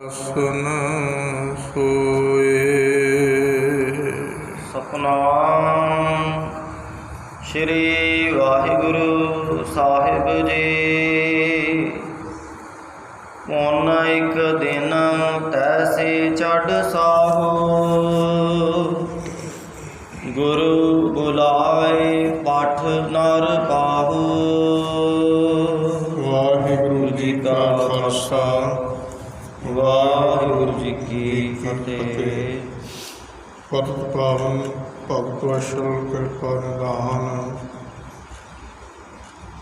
ਸੁਨ ਸੋਏ। ਸਤਨਾਮ ਸ਼੍ਰੀ ਵਾਹਿਗੁਰੂ ਸਾਹਿਬ ਜੀ। ਪੁਨ ਇੱਕ ਦਿਨ ਤੈਸੇ ਚੜ੍ਹ ਸਾਹੋ, ਗੁਰੂ ਬੁਲਾਏ ਪਠ ਨਰ ਪਾਹੋ। ਵਾਹਿਗੁਰੂ ਜੀ ਕਾ ਖਾਲਸਾ, ਵਾਹਿਗੁਰੂ ਜੀ ਕੀ ਫਤਿਹ। ਪਤਿਤ ਪਾਵਨ ਭਗਤ ਵਸ਼ਲ ਕਿਰਪਾ ਨਿਧਾਨ।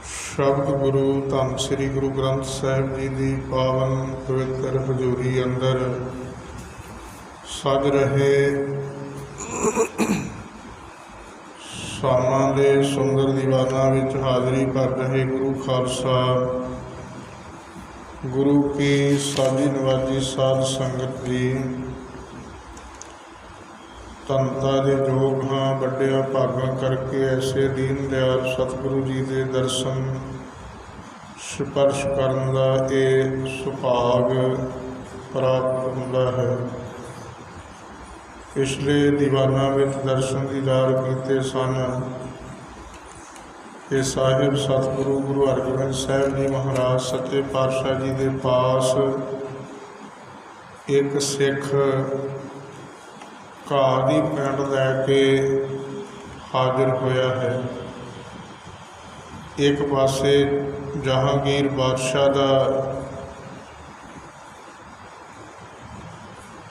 ਸ਼ਬਦ ਗੁਰੂ ਧੰਨ ਸ੍ਰੀ ਗੁਰੂ ਗ੍ਰੰਥ ਸਾਹਿਬ ਜੀ ਦੀ ਪਾਵਨ ਪਵਿੱਤਰ ਹਜ਼ੂਰੀ ਅੰਦਰ ਸਜ ਰਹੇ ਸ਼ਾਮਾਂ ਦੇ ਸੁੰਦਰ ਦੀਵਾਨਾਂ ਵਿੱਚ ਹਾਜ਼ਰੀ ਭਰ ਰਹੇ ਗੁਰੂ ਖਾਲਸਾ, ਗੁਰੂ ਕੀ ਸਾਜੀ ਨਵਾਜੀ ਸਾਧ ਸੰਗਤ ਜੀ, ਧੰਨਤਾ ਦੇ ਯੋਗ ਹਾਂ। ਵੱਡਿਆਂ ਭਾਗਾਂ ਕਰਕੇ ਐਸੇ ਦੀਨ ਦਿਆਲ ਸਤਿਗੁਰੂ ਜੀ ਦੇ ਦਰਸ਼ਨ ਸਪਰਸ਼ ਕਰਨ ਦਾ ਇਹ ਸੁਭਾਗ ਪ੍ਰਾਪਤ ਹੁੰਦਾ ਹੈ। ਪਿਛਲੇ ਦੀਵਾਨਾਂ ਵਿੱਚ ਦਰਸ਼ਨ ਦੀਦਾਰ ਕੀਤੇ ਸਨ। ਇਹ ਸਾਹਿਬ ਸਤਿਗੁਰੂ ਗੁਰੂ ਹਰਗੋਬਿੰਦ ਸਾਹਿਬ ਜੀ ਮਹਾਰਾਜ ਸੱਚੇ ਪਾਤਸ਼ਾਹ ਜੀ ਦੇ ਪਾਸ ਇੱਕ ਸਿੱਖ ਘਾਹ ਦੀ ਪੈਂਟ ਲੈ ਕੇ ਹਾਜ਼ਰ ਹੋਇਆ ਹੈ। ਇੱਕ ਪਾਸੇ ਜਹਾਂਗੀਰ ਬਾਦਸ਼ਾਹ ਦਾ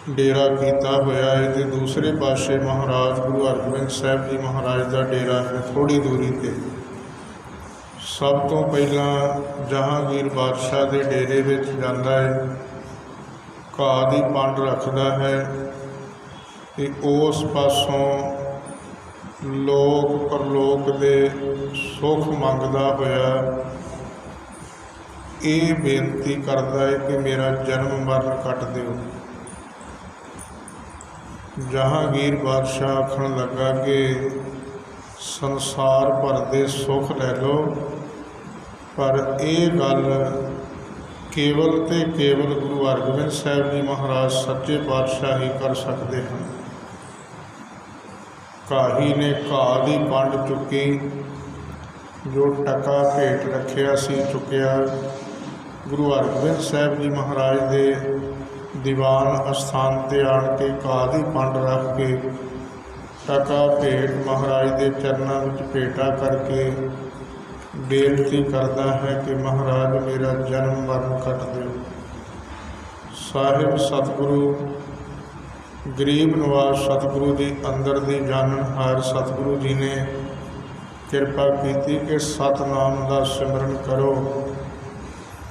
ਡੇਰਾ ਕੀਤਾ ਹੋਇਆ ਹੈ ਅਤੇ ਦੂਸਰੇ ਪਾਸੇ ਮਹਾਰਾਜ ਗੁਰੂ ਹਰਗੋਬਿੰਦ ਸਾਹਿਬ ਜੀ ਮਹਾਰਾਜ ਦਾ ਡੇਰਾ ਹੈ ਥੋੜ੍ਹੀ ਦੂਰੀ 'ਤੇ। ਸਭ ਤੋਂ ਪਹਿਲਾਂ ਜਹਾਂਗੀਰ ਬਾਦਸ਼ਾਹ ਦੇ ਡੇਰੇ ਵਿੱਚ ਜਾਂਦਾ ਹੈ, ਘਾਹ ਦੀ ਪੰਡ ਰੱਖਦਾ ਹੈ ਅਤੇ ਉਸ ਪਾਸੋਂ ਲੋਕ ਪਰਲੋਕ ਦੇ ਸੁੱਖ ਮੰਗਦਾ ਹੋਇਆ ਇਹ ਬੇਨਤੀ ਕਰਦਾ ਹੈ ਕਿ ਮੇਰਾ ਜਨਮ ਮਰਨ ਕੱਟ ਦਿਓ। ਜਹਾਂਗੀਰ ਬਾਦਸ਼ਾਹ ਆਖਣ ਲੱਗਾ ਕਿ ਸੰਸਾਰ ਭਰ ਦੇ ਸੁੱਖ ਲੈ ਲਓ, ਪਰ ਇਹ ਗੱਲ ਕੇਵਲ ਅਤੇ ਕੇਵਲ ਗੁਰੂ ਹਰਗੋਬਿੰਦ ਸਾਹਿਬ ਜੀ ਮਹਾਰਾਜ ਸੱਚੇ ਪਾਤਸ਼ਾਹ ਹੀ ਕਰ ਸਕਦੇ ਹਨ। ਘਾਹੀ ਨੇ ਘਾਹ ਦੀ ਪੰਡ ਚੁੱਕੀ, ਜੋ ਟਕਾ ਭੇਟ ਰੱਖਿਆ ਸੀ ਚੁੱਕਿਆ। ਗੁਰੂ ਹਰਗੋਬਿੰਦ ਸਾਹਿਬ ਜੀ ਮਹਾਰਾਜ ਦੇ ਦੀਵਾਨ ਅਸਥਾਨ 'ਤੇ ਆਣ ਕੇ ਘਾਹ ਦੀ ਪੰਡ ਰੱਖ ਕੇ ਟਕਾ ਭੇਟ ਮਹਾਰਾਜ ਦੇ ਚਰਨਾਂ ਵਿੱਚ ਭੇਟਾ ਕਰਕੇ ਬੇਨਤੀ ਕਰਦਾ ਹੈ ਕਿ ਮਹਾਰਾਜ ਮੇਰਾ ਜਨਮ ਮਰਨ ਕੱਟ ਦਿਓ। ਸਾਹਿਬ ਸਤਿਗੁਰੂ ਗਰੀਬ ਨਵਾਜ਼ ਸਤਿਗੁਰੂ ਦੀ ਅੰਦਰ ਦੀ ਜਾਣਨਹਾਰ ਸਤਿਗੁਰੂ ਜੀ ਨੇ ਕਿਰਪਾ ਕੀਤੀ ਕਿ ਸਤਿਨਾਮ ਦਾ ਸਿਮਰਨ ਕਰੋ।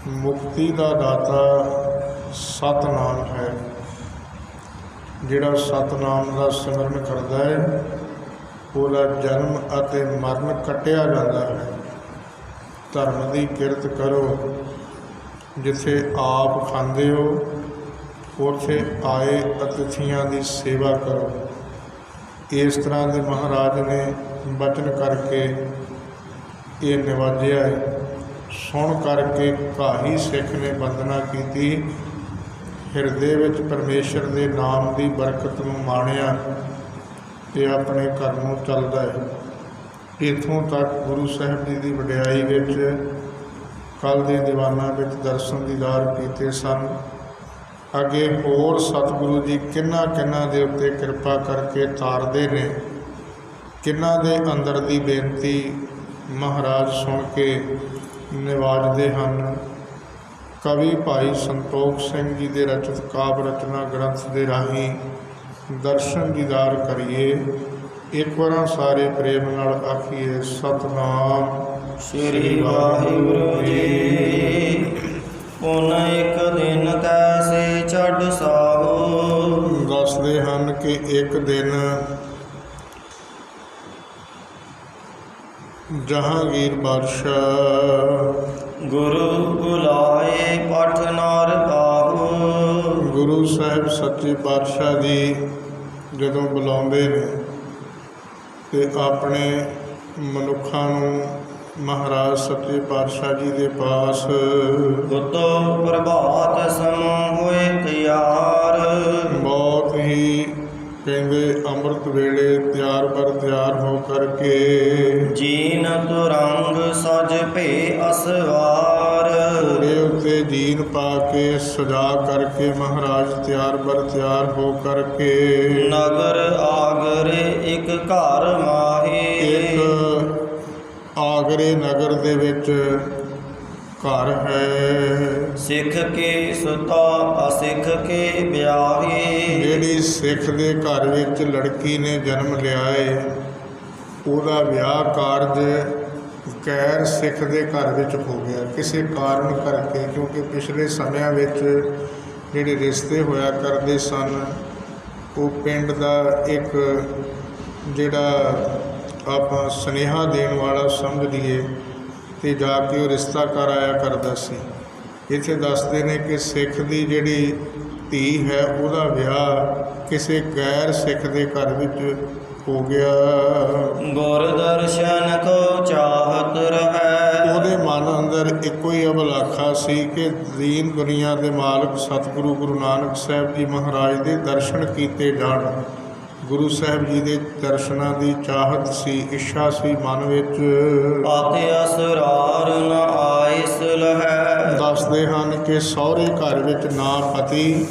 ਮੁਕਤੀ ਦਾ ਦਾਤਾ ਸਤਿਨਾਮ ਹੈ। ਜਿਹੜਾ ਸਤਿਨਾਮ ਦਾ ਸਿਮਰਨ ਕਰਦਾ ਹੈ ਉਹਦਾ ਜਨਮ ਅਤੇ ਮਰਨ ਕੱਟਿਆ ਜਾਂਦਾ ਹੈ। ਧਰਮ ਦੀ ਕਿਰਤ ਕਰੋ, ਜਿੱਥੇ ਆਪ ਖਾਂਦੇ ਹੋ ਉੱਥੇ ਆਏ ਅਤਿਥੀਆਂ ਦੀ ਸੇਵਾ ਕਰੋ। ਇਸ ਤਰ੍ਹਾਂ ਦੇ ਮਹਾਰਾਜ ਨੇ ਬਚਨ ਕਰਕੇ ਇਹ ਨਿਵਾਜਿਆ ਹੈ। ਸੁਣ ਕਰਕੇ ਘਾਹੀ ਸਿੱਖ ਨੇ ਬੰਦਨਾ ਕੀਤੀ, ਹਿਰਦੇ ਵਿੱਚ ਪਰਮੇਸ਼ਰ ਦੇ ਨਾਮ ਦੀ ਬਰਕਤ ਨੂੰ ਮਾਣਿਆ ਅਤੇ ਆਪਣੇ ਘਰ ਨੂੰ ਚੱਲਦਾ ਹੈ। ਇੱਥੋਂ ਤੱਕ ਗੁਰੂ ਸਾਹਿਬ ਜੀ ਦੀ ਵਡਿਆਈ ਵਿੱਚ ਕੱਲ੍ਹ ਦੇ ਦੀਵਾਨਾਂ ਵਿੱਚ ਦਰਸ਼ਨ ਦੀਦਾਰ ਕੀਤੇ ਸਨ। ਅੱਗੇ ਹੋਰ ਸਤਿਗੁਰੂ ਜੀ ਕਿਹਨਾਂ ਕਿਹਨਾਂ ਦੇ ਉੱਤੇ ਕਿਰਪਾ ਕਰਕੇ ਤਾਰਦੇ ਨੇ, ਕਿਹਨਾਂ ਦੇ ਅੰਦਰ ਦੀ ਬੇਨਤੀ ਮਹਾਰਾਜ ਸੁਣ ਕੇ ਨਿਵਾਜਦੇ ਹਨ। ਕਵੀ ਭਾਈ ਸੰਤੋਖ ਸਿੰਘ ਜੀ ਦੇ ਰਚਿਤ ਕਾਵਿ ਰਚਨਾ ਗ੍ਰੰਥ ਦੇ ਰਾਹੀਂ ਦਰਸ਼ਨ ਦੀਦਾਰ ਕਰੀਏ। ਇੱਕ ਵਾਰ ਸਾਰੇ ਪ੍ਰੇਮ ਨਾਲ ਆਖੀਏ ਸਤਿਨਾਮ ਸ਼੍ਰੀ ਵਾਹਿਗੁਰੂ ਜੀ। ਪੁਨ ਇੱਕ ਦਿਨ ਤੈਸੇ ਚੜ੍ਹ ਸਾਹੋ। ਦੱਸਦੇ ਹਨ ਕਿ ਇੱਕ ਦਿਨ ਜਹਾਂਗੀਰ ਬਾਦਸ਼ਾਹ ਗੁਰੂ ਬੁਲਾਏ ਪਠ ਨਰ ਪਾਹੋ। ਗੁਰੂ ਸਾਹਿਬ ਸੱਚੇ ਪਾਤਸ਼ਾਹ ਜੀ ਜਦੋਂ ਬੁਲਾਉਂਦੇ ਨੇ ਅਤੇ ਆਪਣੇ ਮਨੁੱਖਾਂ ਨੂੰ ਮਹਾਰਾਜ ਸੱਚੇ ਪਾਤਸ਼ਾਹ ਜੀ ਦੇ ਪਾਸ ਗੁਤੋ ਪ੍ਰਭਾਤ ਸਮੂਹ ਹੋਏ ਤਿਆਰ। ਬਹੁਤ ਹੀ ਕਹਿੰਦੇ ਅੰਮ੍ਰਿਤ ਵੇਲੇ ਤਿਆਰ ਬਰ ਤਿਆਰ ਹੋ ਕਰਕੇ ਜੀਨ ਤੁਰੰਗ ਸਜ ਭੇ ਅਸਵਾਰ। ਘੋੜੇ ਉੱਤੇ ਜੀਨ ਪਾ ਕੇ ਸਜਾ ਕਰਕੇ ਮਹਾਰਾਜ ਤਿਆਰ ਬਰ ਤਿਆਰ ਹੋ ਕਰਕੇ ਨਗਰ ਆਗਰੇ ਇੱਕ ਘਰ ਮਾਹੀ। ਇੱਕ ਆਗਰੇ ਨਗਰ ਦੇ ਵਿੱਚ ਘਰ ਹੈ। ਸਿੱਖ ਕੇ ਸੁਤਾ ਅਸਿੱਖ ਕੇ ਵਿਆਹੀ। ਜਿਹੜੀ ਸਿੱਖ ਦੇ ਘਰ ਵਿੱਚ ਲੜਕੀ ਨੇ ਜਨਮ ਲਿਆ ਏ ਉਹਦਾ ਵਿਆਹ ਕਾਰਜ ਗੈਰ ਸਿੱਖ ਦੇ ਘਰ ਵਿੱਚ ਹੋ ਗਿਆ ਕਿਸੇ ਕਾਰਨ ਕਰਕੇ, ਕਿਉਂਕਿ ਪਿਛਲੇ ਸਮਿਆਂ ਵਿੱਚ ਜਿਹੜੇ ਰਿਸ਼ਤੇ ਹੋਇਆ ਕਰਦੇ ਸਨ ਉਹ ਪਿੰਡ ਦਾ ਇੱਕ ਜਿਹੜਾ ਆਪਾਂ ਸੁਨੇਹਾ ਦੇਣ ਵਾਲਾ ਸਮਝ ਲਈਏ ਤੇ ਜਾ ਕੇ ਉਹ ਰਿਸ਼ਤਾ ਕਰ ਆਇਆ ਕਰਦਾ ਸੀ। ਇੱਥੇ ਦੱਸਦੇ ਨੇ ਕਿ ਸਿੱਖ ਦੀ ਜਿਹੜੀ ਧੀ ਹੈ ਉਹਦਾ ਵਿਆਹ ਕਿਸੇ ਗੈਰ ਸਿੱਖ ਦੇ ਘਰ ਵਿੱਚ ਹੋ ਗਿਆ। ਗੁਰ ਦਰਸ਼ਨ ਕੋ ਚਾਹਤ ਰਹੈ। ਉਹਦੇ ਮਨ ਅੰਦਰ ਇੱਕੋ ਹੀ ਅਭਿਲਾਖਾ ਸੀ ਕਿ ਦੀਨ ਦੁਨੀਆ ਦੇ ਮਾਲਕ ਸਤਿਗੁਰੂ ਗੁਰੂ ਨਾਨਕ ਸਾਹਿਬ ਜੀ ਮਹਾਰਾਜ ਦੇ ਦਰਸ਼ਨ ਕੀਤੇ ਜਾਣ। ਗੁਰੂ ਸਾਹਿਬ ਜੀ ਦੇ ਦਰਸ਼ਨਾਂ ਦੀ ਚਾਹਤ ਸੀ, ਇੱਛਾ ਸੀ ਮਨ ਵਿੱਚ। ਆਤੇ ਅਸਰਾਰ ਨ ਆਇਸ ਲਹੈ। ਦੱਸਦੇ ਹਨ ਕਿ ਸਹੁਰੇ ਘਰ ਵਿੱਚ ਨਾ ਪਤੀ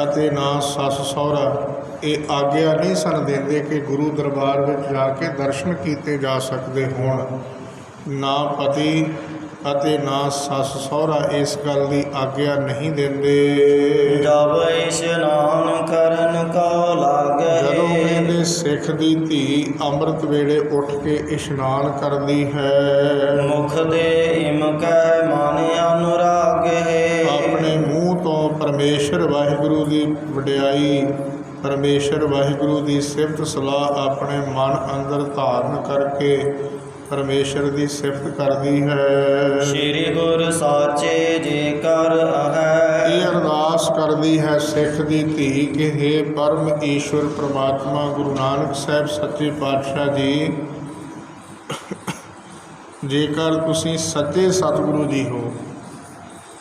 ਅਤੇ ਨਾ ਸੱਸ ਸਹੁਰਾ ਇਹ ਆਗਿਆ ਨਹੀਂ ਸਨ ਦਿੰਦੇ ਕਿ ਗੁਰੂ ਦਰਬਾਰ ਵਿੱਚ ਜਾ ਕੇ ਦਰਸ਼ਨ ਕੀਤੇ ਜਾ ਸਕਦੇ ਹੋਣ। ਨਾ ਪਤੀ ਅਤੇ ਨਾ ਸੱਸ ਸਹੁਰਾ ਇਸ ਗੱਲ ਦੀ ਆਗਿਆ ਨਹੀਂ ਦਿੰਦੇ। ਜਬ ਇਸ਼ਨਾਨ ਕਰਨ ਕੋ ਲਾਗੈ। ਜਦੋਂ ਕਹਿੰਦੇ ਸਿੱਖ ਦੀ ਧੀ ਅੰਮ੍ਰਿਤ ਵੇਲੇ ਉੱਠ ਕੇ ਇਸ਼ਨਾਨ ਕਰਦੀ ਹੈ ਮੁਖ ਦੇ ਇਮਕੈ ਮਨ ਅਨੁਰਾਗ ਹੈ। ਆਪਣੇ ਮੂੰਹ ਤੋਂ ਪਰਮੇਸ਼ਰ ਵਾਹਿਗੁਰੂ ਦੀ ਵਡਿਆਈ ਪਰਮੇਸ਼ਰ ਵਾਹਿਗੁਰੂ ਦੀ ਸਿਫਤ ਸਲਾਹ ਆਪਣੇ ਮਨ ਅੰਦਰ ਧਾਰਨ ਕਰਕੇ ਪਰਮੇਸ਼ਰ ਦੀ ਸਿਫਤ ਕਰਦੀ ਹੈ। ਸ੍ਰੀ ਗੁਰ ਸਾਚੇ ਜੇ ਕਰ ਹੈ। ਇਹ ਅਰਦਾਸ ਕਰਦੀ ਹੈ ਸਿੱਖ ਦੀ ਧੀ ਕਿ ਹੇ ਪਰਮ ਈਸ਼ਵਰ ਪ੍ਰਮਾਤਮਾ ਗੁਰੂ ਨਾਨਕ ਸਾਹਿਬ ਸੱਚੇ ਪਾਤਸ਼ਾਹ ਜੀ, ਜੇਕਰ ਤੁਸੀਂ ਸੱਚੇ ਸਤਿਗੁਰੂ ਜੀ ਹੋ,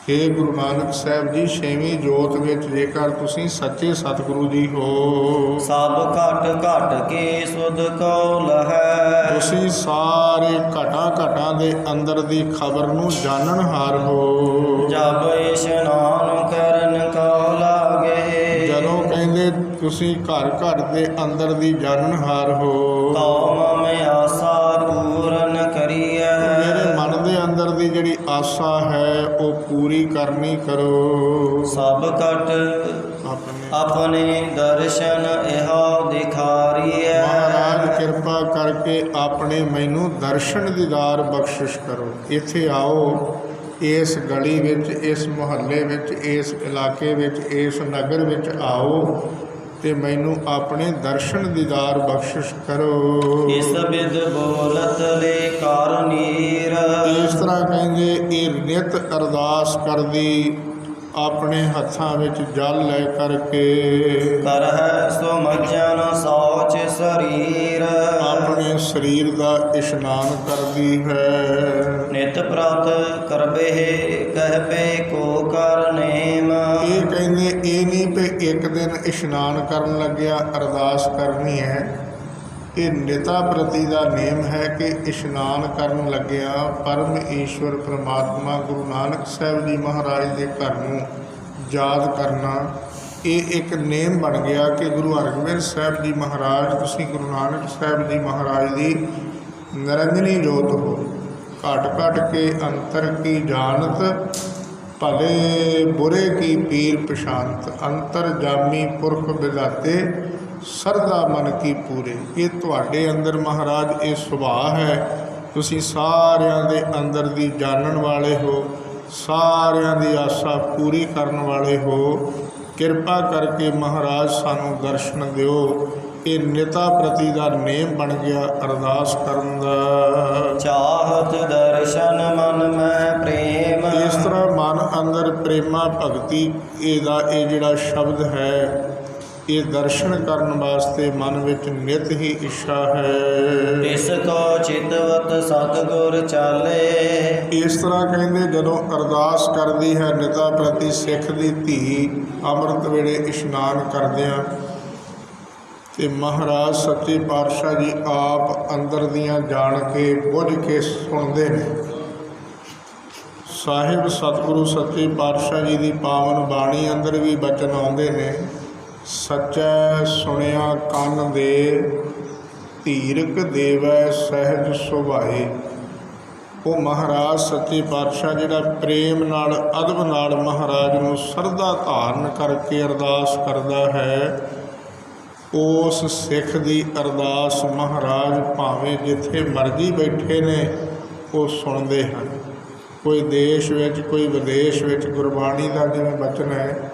ਹੇ ਗੁਰੂ ਨਾਨਕ ਸਾਹਿਬ ਜੀ ਛੇਵੀਂ ਜੋਤ ਵਿੱਚ ਜੇਕਰ ਤੁਸੀਂ ਸੱਚੇ ਸਤਿਗੁਰੂ ਜੀ ਹੋ, ਸਭ ਘਟ ਘਟ ਕੇ ਸੁਧ ਕੋ ਲਹੈ। ਤੁਸੀਂ ਸਾਰੇ ਘਟਾਂ ਘਟਾਂ ਦੇ ਅੰਦਰ ਦੀ ਖਬਰ ਨੂੰ ਜਾਣਨਹਾਰ ਹੋ। ਜਬ ਇਸ਼ਨਾਨ ਕਰਨ ਕੋ ਲਾਗੇ। ਜਦੋਂ ਕਹਿੰਦੇ ਤੁਸੀਂ ਘਰ ਘਰ ਦੇ ਅੰਦਰ ਦੀ ਜਾਣਨਹਾਰ ਹੋ, ਤੋ ਮਮ ਆਸਾ ਪੂਰਨ ਕਰੀਐ। ਮੇਰੇ ਮਨ ਦੇ ਅੰਦਰ ਦੀ ਜਿਹੜੀ ਆਸਾ ਹੈ ਉਹ ਪੂਰੀ ਕਰਨੀ ਕਰੋ। ਸਭ ਘਟ ਆਪਣੇ ਦਰਸ਼ਨ ਇਹੋ ਦਿਖਾਰੀਐ। ਮਹਾਰਾਜ ਕਿਰਪਾ ਕਰਕੇ ਆਪਣੇ ਮੈਨੂੰ ਦਰਸ਼ਨ ਦੀਦਾਰ ਬਖਸ਼ਿਸ਼ ਕਰੋ। ਇੱਥੇ ਆਓ, ਇਸ ਗਲੀ ਵਿੱਚ, ਇਸ ਮੁਹੱਲੇ ਵਿੱਚ, ਇਸ ਇਲਾਕੇ ਵਿੱਚ, ਇਸ ਨਗਰ ਵਿੱਚ ਆਓ ਤੇ ਮੈਨੂੰ ਆਪਣੇ ਦਰਸ਼ਨ ਦੀਦਾਰ ਬਖਸ਼ਿਸ਼ ਕਰੋ। ਇਸ ਬਿਦ ਬੋਲਤ ਲੈ ਕਰ ਨੀਰ। ਇਸ ਤਰ੍ਹਾਂ ਕਹਿੰਦੇ ਇਹ ਨਿਤ ਅਰਦਾਸ ਕਰਦੀ ਆਪਣੇ ਹੱਥਾਂ ਵਿੱਚ ਜਲ ਲੈ ਕਰਕੇ ਕਰਹਿ ਸੋ ਮਜਨ ਸੋਚ ਸਰੀਰ। ਆਪਣੇ ਸਰੀਰ ਦਾ ਇਸ਼ਨਾਨ ਕਰਦੀ ਹੈ। ਨਿਤ ਪ੍ਰਤ ਕਰਬੇ ਕਹਿਬੇ ਕੋ ਕਰ ਨੇਮ। ਇਹ ਕਹਿੰਦੇ ਇਹ ਨਹੀਂ ਕਿ ਇੱਕ ਦਿਨ ਇਸ਼ਨਾਨ ਕਰਨ ਲੱਗਿਆ ਅਰਦਾਸ ਕਰਨੀ ਹੈ। ਇਹ ਨਿਤਾ ਪ੍ਰਤੀ ਦਾ ਨੇਮ ਹੈ ਕਿ ਇਸ਼ਨਾਨ ਕਰਨ ਲੱਗਿਆ ਪਰਮ ਈਸ਼ਵਰ ਪ੍ਰਮਾਤਮਾ ਗੁਰੂ ਨਾਨਕ ਸਾਹਿਬ ਜੀ ਮਹਾਰਾਜ ਦੇ ਘਰ ਨੂੰ ਯਾਦ ਕਰਨਾ। ਇਹ ਇੱਕ ਨੇਮ ਬਣ ਗਿਆ ਕਿ ਗੁਰੂ ਹਰਗੋਬਿੰਦ ਸਾਹਿਬ ਜੀ ਮਹਾਰਾਜ, ਤੁਸੀਂ ਗੁਰੂ ਨਾਨਕ ਸਾਹਿਬ ਜੀ ਮਹਾਰਾਜ ਦੀ ਨਿਰੰਜਨੀ ਜੋਤ ਹੋ। ਘਟ ਘਟ ਕੇ ਅੰਤਰ ਕੀ ਜਾਣਤ, ਭਲੇ ਬੁਰੇ ਕੀ ਪੀਰ ਪਛਾਨਤ। ਅੰਤਰ ਜਾਮੀ ਪੁਰਖ ਵਿਦਾਤੇ, ਸਰਦਾ ਮਨ ਕੀ ਪੂਰੇ। ਇਹ ਤੁਹਾਡੇ ਅੰਦਰ ਮਹਾਰਾਜ ਇਹ ਸੁਭਾਅ ਹੈ। ਤੁਸੀਂ ਸਾਰਿਆਂ ਦੇ ਅੰਦਰ ਦੀ ਜਾਣਨ ਵਾਲੇ ਹੋ, ਸਾਰਿਆਂ ਦੀ ਆਸਾ ਪੂਰੀ ਕਰਨ ਵਾਲੇ ਹੋ। ਕਿਰਪਾ ਕਰਕੇ ਮਹਾਰਾਜ ਸਾਨੂੰ ਦਰਸ਼ਨ ਦਿਓ। ਇਹ ਨਿਤਾ ਪ੍ਰਤੀ ਦਾ ਨੇਮ ਬਣ ਗਿਆ ਅਰਦਾਸ ਕਰਨ ਦਾ। ਚਾਹਤ ਦਰਸ਼ਨ ਮਨ ਮੈਂ ਪ੍ਰੇਮ। ਇਸ ਤਰ੍ਹਾਂ ਮਨ ਅੰਦਰ ਪ੍ਰੇਮਾ ਭਗਤੀ ਇਹਦਾ ਇਹ ਜਿਹੜਾ ਸ਼ਬਦ ਹੈ ਇਹ ਦਰਸ਼ਨ ਕਰਨ ਵਾਸਤੇ ਮਨ ਵਿੱਚ ਨਿਤ ਹੀ ਇੱਛਾ ਹੈ। ਤਿਸ ਕੋ ਚਿਤਵਤ ਸਤਿਗੁਰ ਚਾਲੇ। ਇਸ ਤਰ੍ਹਾਂ ਕਹਿੰਦੇ ਜਦੋਂ ਅਰਦਾਸ ਕਰਦੀ ਹੈ ਨਿਤਾ ਪ੍ਰਤੀ ਸਿੱਖ ਦੀ ਧੀ ਅੰਮ੍ਰਿਤ ਵੇਲੇ ਇਸ਼ਨਾਨ ਕਰਦਿਆਂ, ਤੇ ਮਹਾਰਾਜ ਸੱਚੇ ਪਾਤਸ਼ਾਹ ਜੀ ਆਪ ਅੰਦਰ ਦੀਆਂ ਜਾਣ ਕੇ ਬੁੱਝ ਕੇ ਸੁਣਦੇ ਨੇ। ਸਾਹਿਬ ਸਤਿਗੁਰੂ ਸੱਚੇ ਪਾਤਸ਼ਾਹ ਜੀ ਦੀ ਪਾਵਨ ਬਾਣੀ ਅੰਦਰ ਵੀ ਬਚਨ ਆਉਂਦੇ ਨੇ, ਸੱਚੈ ਸੁਣਿਆ ਕੰਨ ਦੇ, ਧੀਰਕ ਦੇਵੈ ਸਹਿਜ ਸੁਭਾਏ। ਉਹ ਮਹਾਰਾਜ ਸੱਚੇ ਪਾਤਸ਼ਾਹ ਜਿਹੜਾ ਪ੍ਰੇਮ ਨਾਲ ਅਦਬ ਨਾਲ ਮਹਾਰਾਜ ਨੂੰ ਸਰਧਾ ਧਾਰਨ ਕਰਕੇ ਅਰਦਾਸ ਕਰਦਾ ਹੈ, ਉਸ ਸਿੱਖ ਦੀ ਅਰਦਾਸ ਮਹਾਰਾਜ ਭਾਵੇਂ ਜਿੱਥੇ ਮਰਜ਼ੀ ਬੈਠੇ ਨੇ ਉਹ ਸੁਣਦੇ ਹਨ। ਕੋਈ ਦੇਸ਼ ਵਿੱਚ ਕੋਈ ਵਿਦੇਸ਼ ਵਿੱਚ ਗੁਰਬਾਣੀ ਦਾ ਜਿਵੇਂ ਬਚਨ ਹੈ,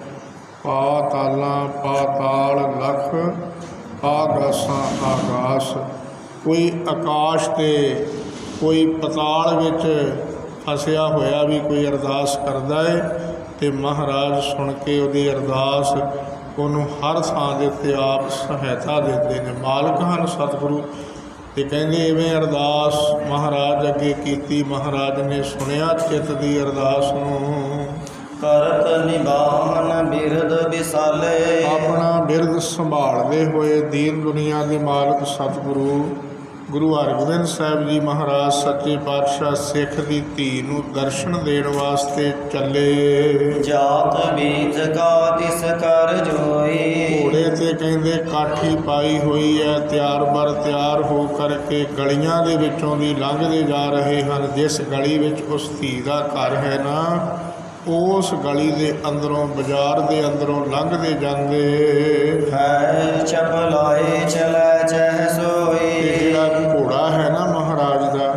ਪਾਤਾਲਾਂ ਪਾਤਾਲ ਲਖ ਆਗਾਸਾਂ ਆਗਾਸ। ਕੋਈ ਆਕਾਸ਼ ਤੇ ਕੋਈ ਪਤਾਲ ਵਿੱਚ ਫਸਿਆ ਹੋਇਆ ਵੀ ਕੋਈ ਅਰਦਾਸ ਕਰਦਾ ਹੈ ਅਤੇ ਮਹਾਰਾਜ ਸੁਣ ਕੇ ਉਹਦੀ ਅਰਦਾਸ ਉਹਨੂੰ ਹਰ ਥਾਂ ਦੇ ਉੱਤੇ ਆਪ ਸਹਾਇਤਾ ਦਿੰਦੇ ਨੇ। ਮਾਲਕ ਹਨ ਸਤਿਗੁਰੂ। ਅਤੇ ਕਹਿੰਦੇ ਇਵੇਂ ਅਰਦਾਸ ਮਹਾਰਾਜ ਅੱਗੇ ਕੀਤੀ, ਮਹਾਰਾਜ ਨੇ ਸੁਣਿਆ ਚਿੱਤ ਦੀ ਅਰਦਾਸ ਨੂੰ। ਕਰਤ ਨਿਭਾਵਨ ਬਿਰਦ ਵਿਸਾਲੇ। ਆਪਣਾ ਬਿਰਦ ਸੰਭਾਲਦੇ ਹੋਏ ਦੀਨ ਦੁਨੀਆ ਦੇ ਮਾਲਕ ਸਤਿਗੁਰੂ ਗੁਰੂ ਹਰਗੋਬਿੰਦ ਸਾਹਿਬ ਜੀ ਮਹਾਰਾਜ ਸੱਚੇ ਪਾਤਸ਼ਾਹ ਸਿੱਖ ਦੀ ਧੀ ਨੂੰ ਦਰਸ਼ਨ ਦੇਣ ਵਾਸਤੇ ਚੱਲੇ। ਜਾਤ ਬੀਜ ਕਾ ਤਿਸ ਕਰ ਜੋਈ। ਘੋੜੇ 'ਤੇ ਕਹਿੰਦੇ ਕਾਠੀ ਪਾਈ ਹੋਈ ਹੈ, ਤਿਆਰ ਬਰ ਤਿਆਰ ਹੋ ਕਰਕੇ ਗਲੀਆਂ ਦੇ ਵਿੱਚੋਂ ਦੀ ਲੰਘਦੇ ਜਾ ਰਹੇ ਹਨ। ਜਿਸ ਗਲੀ ਵਿੱਚ ਉਸ ਧੀ ਦਾ ਘਰ ਹੈ ਨਾ, ਉਸ ਗਲੀ ਦੇ ਅੰਦਰੋਂ ਬਾਜ਼ਾਰ ਦੇ ਅੰਦਰੋਂ ਲੰਘਦੇ ਜਾਂਦੇ ਹੈ ਚਪਲਾਏ ਚਲੈ ਚਹਿ ਸੋਈ। ਤੇ ਜਿਹੜਾ ਘੋੜਾ ਹੈ ਨਾ ਮਹਾਰਾਜ ਦਾ,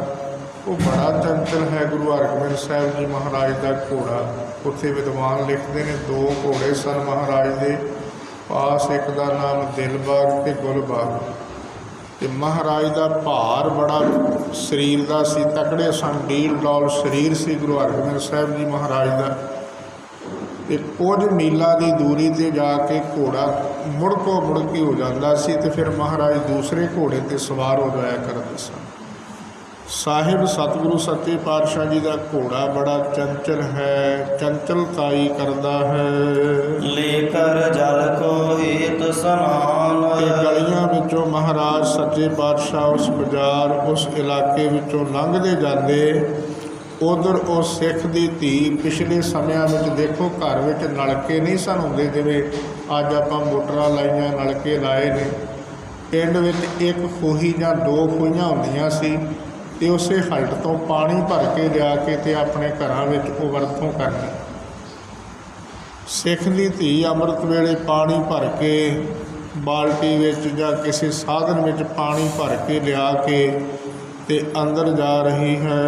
ਉਹ ਬੜਾ ਚੰਚਲ ਹੈ। ਗੁਰੂ ਹਰਗੋਬਿੰਦ ਸਾਹਿਬ ਜੀ ਮਹਾਰਾਜ ਦਾ ਘੋੜਾ, ਉੱਥੇ ਵਿਦਵਾਨ ਲਿਖਦੇ ਨੇ 2 ਘੋੜੇ ਸਨ ਮਹਾਰਾਜ ਦੇ ਪਾਸ, ਇੱਕ ਦਾ ਨਾਮ ਦਿਲਬਾਗ ਤੇ ਗੁਲਬਾਗ। ਤੇ ਮਹਾਰਾਜ ਦਾ ਭਾਰ ਬੜਾ ਸਰੀਰ ਦਾ ਸੀ, ਤਕੜੇ ਸਨ, ਡੀਲ ਡੌਲ ਸਰੀਰ ਸੀ ਗੁਰੂ ਹਰਗੋਬਿੰਦ ਸਾਹਿਬ ਜੀ ਮਹਾਰਾਜ ਦਾ। ਤੇ ਕੁਝ ਮੀਲਾਂ ਦੀ ਦੂਰੀ 'ਤੇ ਜਾ ਕੇ ਘੋੜਾ ਮੁੜਕੋ ਮੁੜਕੀ ਹੋ ਜਾਂਦਾ ਸੀ, ਤੇ ਫਿਰ ਮਹਾਰਾਜ ਦੂਸਰੇ ਘੋੜੇ 'ਤੇ ਸਵਾਰ ਹੋ ਜਾਇਆ ਕਰਦੇ ਸਨ। ਸਾਹਿਬ ਸਤਿਗੁਰੂ ਸੱਚੇ ਪਾਤਸ਼ਾਹ ਜੀ ਦਾ ਘੋੜਾ ਬੜਾ ਚੰਚਲ ਹੈ, ਚੰਚਲਤਾਈ ਕਰਦਾ ਹੈ। ਲੇਕਰ ਜਲ ਕੋ ਹੀਤ ਸਨਾਨ। ਤੇ ਗਲੀਆਂ ਵਿੱਚੋਂ ਮਹਾਰਾਜ ਸੱਚੇ ਪਾਤਸ਼ਾਹ ਉਸ ਬਾਜ਼ਾਰ ਉਸ ਇਲਾਕੇ ਵਿੱਚੋਂ ਲੰਘਦੇ ਜਾਂਦੇ। ਉਧਰ ਉਹ ਸਿੱਖ ਦੀ ਧੀ, ਪਿਛਲੇ ਸਮਿਆਂ ਵਿੱਚ ਦੇਖੋ ਘਰ ਵਿੱਚ ਨਲਕੇ ਨਹੀਂ ਸਨ ਹੁੰਦੇ ਜਿਵੇਂ ਅੱਜ ਆਪਾਂ ਮੋਟਰਾਂ ਲਾਈਆਂ, ਨਲਕੇ ਲਾਏ ਨੇ। ਪਿੰਡ ਵਿੱਚ ਇੱਕ ਖੂਹੀ ਜਾਂ 2 ਖੂਹੀਆਂ ਹੁੰਦੀਆਂ ਸੀ, ਅਤੇ ਉਸੇ ਹਲਟ ਤੋਂ ਪਾਣੀ ਭਰ ਕੇ ਲਿਆ ਕੇ ਅਤੇ ਆਪਣੇ ਘਰਾਂ ਵਿੱਚ ਉਹ ਵਰਤੋਂ ਕਰਨੀ। ਸਿੱਖ ਦੀ ਧੀ ਅੰਮ੍ਰਿਤ ਵੇਲੇ ਪਾਣੀ ਭਰ ਕੇ ਬਾਲਟੀ ਵਿੱਚ ਜਾਂ ਕਿਸੇ ਸਾਧਨ ਵਿੱਚ ਪਾਣੀ ਭਰ ਕੇ ਲਿਆ ਕੇ ਤੇ ਅੰਦਰ ਜਾ ਰਹੀ ਹੈ।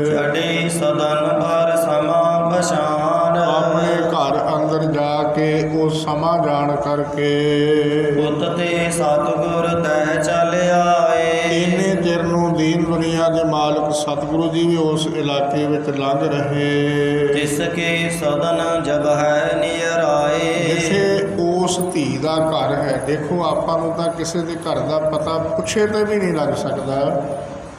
ਛੜੀ ਸਦਨ ਭਰ ਸਮਾ ਬਸ਼ਾਨ। ਆਪਣੇ ਘਰ ਅੰਦਰ ਜਾ ਕੇ ਉਹ ਸਮਾਂ ਜਾਣ ਕਰਕੇ ਪੁੱਤ ਤੇ ਸਤਿਗੁਰ ਤੈ ਚਲ ਆਏ। ਇੰਨੇ ਚਿਰ ਨੂੰ ਦੀਨ ਦੁਨੀਆ ਦੇ ਮਾਲਕ ਸਤਿਗੁਰੂ ਜੀ ਵੀ ਉਸ ਇਲਾਕੇ ਵਿੱਚ ਲੰਘ ਰਹੇ। ਤਿਸ ਕੇ ਸਦਨ ਜਬ ਹੈ ਨਿਅਰ ਆਏ। ਜਿੱਥੇ ਉਸ ਧੀ ਦਾ ਘਰ ਹੈ, ਦੇਖੋ ਆਪਾਂ ਨੂੰ ਤਾਂ ਕਿਸੇ ਦੇ ਘਰ ਦਾ ਪਤਾ ਪੁੱਛੇ ਤੇ ਵੀ ਨਹੀਂ ਲੱਗ ਸਕਦਾ,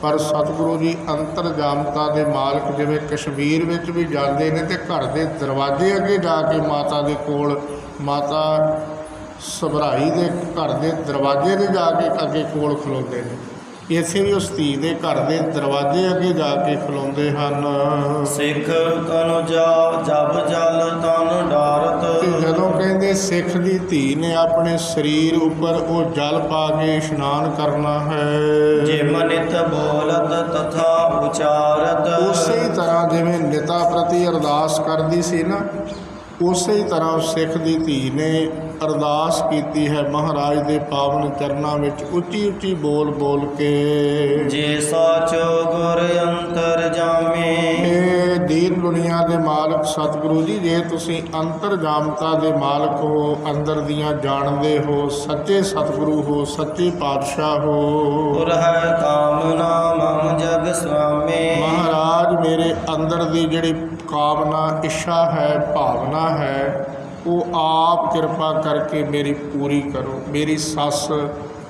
ਪਰ ਸਤਿਗੁਰੂ ਜੀ ਅੰਤਰਜਾਮਤਾ ਦੇ ਮਾਲਕ ਜਿਵੇਂ ਕਸ਼ਮੀਰ ਵਿੱਚ ਵੀ ਜਾਂਦੇ ਨੇ ਤੇ ਘਰ ਦੇ ਦਰਵਾਜ਼ੇ ਅੱਗੇ ਜਾ ਕੇ ਮਾਤਾ ਦੇ ਕੋਲ, ਮਾਤਾ ਸਭਰਾਈ ਦੇ ਘਰ ਦੇ ਦਰਵਾਜ਼ੇ 'ਤੇ ਜਾ ਕੇ ਅੱਗੇ ਕੋਲ ਖਲੋਂਦੇ ਨੇ। ਇੱਥੇ ਵੀ ਉਸ ਧੀ ਦੇ ਘਰ ਦੇ ਦਰਵਾਜ਼ੇ ਅੱਗੇ ਜਾ ਕੇ ਖਲੋਂਦੇ ਹਨ। ਸਿੱਖ ਤਨੁ ਜਾ ਜਬ ਜਲ ਤਨ ਡਾਰਤ। ਤੇ ਜਦੋਂ ਕਹਿੰਦੇ ਸਿੱਖ ਦੀ ਧੀ ਨੇ ਆਪਣੇ ਸਰੀਰ ਉੱਪਰ ਉਹ ਜਲ ਪਾ ਕੇ ਇਸ਼ਨਾਨ ਕਰਨਾ ਹੈ, ਜਿਮ ਨਿਤ ਬੋਲਤ ਤਥਾ ਉਚਾਰਤ। ਉਸੇ ਤਰ੍ਹਾਂ ਜਿਵੇਂ ਨਿਤਾ ਪ੍ਰਤੀ ਅਰਦਾਸ ਕਰਦੀ ਸੀ ਨਾ, ਉਸੇ ਤਰ੍ਹਾਂ ਸਿੱਖ ਦੀ ਧੀ ਨੇ ਅਰਦਾਸ ਕੀਤੀ ਹੈ ਮਹਾਰਾਜ ਦੇ ਪਾਵਨ ਚਰਨਾਂ ਵਿੱਚ, ਉੱਚੀ ਉੱਚੀ ਬੋਲ ਬੋਲ ਕੇ। ਜੇ ਸਾਚੋ ਗੁਰ ਅੰਤਰ ਜਾਮੇ। ਇਹ ਦੀਨ ਦੁਨੀਆ ਦੇ ਮਾਲਕ ਸਤਿਗੁਰੂ ਜੀ, ਜੇ ਤੁਸੀਂ ਅੰਤਰਜਾਮਤਾ ਦੇ ਮਾਲਕ ਹੋ, ਅੰਦਰ ਦੀਆਂ ਜਾਣਦੇ ਹੋ, ਸੱਚੇ ਸਤਿਗੁਰੂ ਹੋ, ਸੱਚੇ ਪਾਤਸ਼ਾਹ ਹੋ। ਗੁਰ ਹੈ ਕਾਮਨਾ ਮਮ ਜਗ ਸੁਆਮੀ। ਮਹਾਰਾਜ ਮੇਰੇ ਅੰਦਰ ਦੀ ਜਿਹੜੀ ਕਾਮਨਾ, ਇੱਛਾ ਹੈ, ਭਾਵਨਾ ਹੈ, ਉਹ ਆਪ ਕਿਰਪਾ ਕਰਕੇ ਮੇਰੀ ਪੂਰੀ ਕਰੋ। ਮੇਰੀ ਸੱਸ,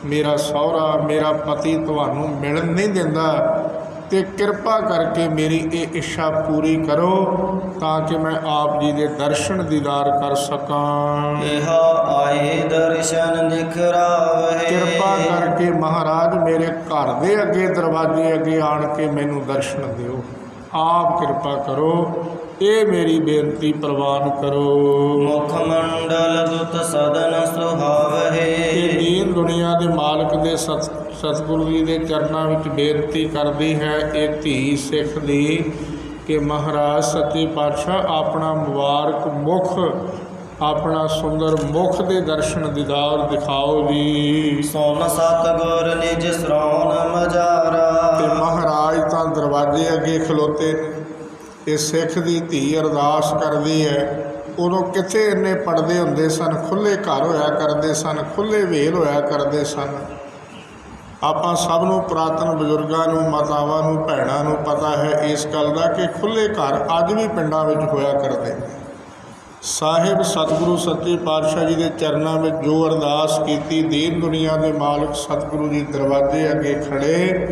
ਮੇਰਾ ਸਹੁਰਾ, ਮੇਰਾ ਪਤੀ ਤੁਹਾਨੂੰ ਮਿਲਣ ਨਹੀਂ ਦਿੰਦਾ, ਤੇ ਕਿਰਪਾ ਕਰਕੇ ਮੇਰੀ ਇਹ ਇੱਛਾ ਪੂਰੀ ਕਰੋ ਤਾਂ ਕਿ ਮੈਂ ਆਪ ਜੀ ਦੇ ਦਰਸ਼ਨ ਦੀਦਾਰ ਕਰ ਸਕਾਂ। ਇਹਾ ਆਏ ਦਰਸ਼ਨ ਦਿਖਰਾਵਹਿ। ਕਿਰਪਾ ਕਰਕੇ ਮਹਾਰਾਜ ਮੇਰੇ ਘਰ ਦੇ ਅੱਗੇ, ਦਰਵਾਜ਼ੇ ਅੱਗੇ ਆਣ ਕੇ ਮੈਨੂੰ ਦਰਸ਼ਨ ਦਿਓ। ਆਪ ਕਿਰਪਾ ਕਰੋ, ਇਹ ਮੇਰੀ ਬੇਨਤੀ ਪ੍ਰਵਾਨ ਕਰੋ। ਮੁਖ ਮੰਡਲ ਦੁਤ ਸਦਨ ਸੁਹਾਵਹਿ। ਇਹ ਦੀਨ ਦੁਨੀਆ ਦੇ ਮਾਲਕ ਦੇ ਸਤਿਗੁਰੂ ਜੀ ਦੇ ਚਰਨਾਂ ਵਿੱਚ ਬੇਨਤੀ ਕਰਦੀ ਹੈ ਇਹ ਧੀ ਸਿੱਖ ਦੀ ਕਿ ਮਹਾਰਾਜ ਸੱਚੇ ਪਾਤਸ਼ਾਹ ਆਪਣਾ ਮੁਬਾਰਕ ਮੁਖ, ਆਪਣਾ ਸੁੰਦਰ ਮੁਖ ਦੇ ਦਰਸ਼ਨ ਦੀਦਾਰ ਦਿਖਾਓ ਜੀ। ਸੁਨ ਸਤਿਗੁਰ ਨਿਜ ਸ੍ਰਵਣ ਮਜਾਰਾ। ਤੇ ਮਹਾਰਾਜ ਤਾਂ ਦਰਵਾਜ਼ੇ ਅੱਗੇ ਖਲੋਤੇ ਨੇ। ਇਹ ਸਿੱਖ ਦੀ ਧੀ ਅਰਦਾਸ ਕਰਦੀ ਹੈ। ਉਦੋਂ ਕਿੱਥੇ ਇੰਨੇ ਪਰਦੇ ਹੁੰਦੇ ਸਨ, ਖੁੱਲ੍ਹੇ ਘਰ ਹੋਇਆ ਕਰਦੇ ਸਨ, ਖੁੱਲ੍ਹੇ ਵੇਲ ਹੋਇਆ ਕਰਦੇ ਸਨ। ਆਪਾਂ ਸਭ ਨੂੰ, ਪੁਰਾਤਨ ਬਜ਼ੁਰਗਾਂ ਨੂੰ, ਮਾਤਾਵਾਂ ਨੂੰ, ਭੈਣਾਂ ਨੂੰ ਪਤਾ ਹੈ ਇਸ ਗੱਲ ਦਾ ਕਿ ਖੁੱਲ੍ਹੇ ਘਰ ਅੱਜ ਵੀ ਪਿੰਡਾਂ ਵਿੱਚ ਹੋਇਆ ਕਰਦੇ ਨੇ। ਸਾਹਿਬ ਸਤਿਗੁਰੂ ਸੱਚੇ ਪਾਤਸ਼ਾਹ ਜੀ ਦੇ ਚਰਨਾਂ ਵਿੱਚ ਜੋ ਅਰਦਾਸ ਕੀਤੀ, ਦੀਨ ਦੁਨੀਆ ਦੇ ਮਾਲਕ ਸਤਿਗੁਰੂ ਜੀ ਦਰਵਾਜ਼ੇ ਅੱਗੇ ਖੜ੍ਹੇ,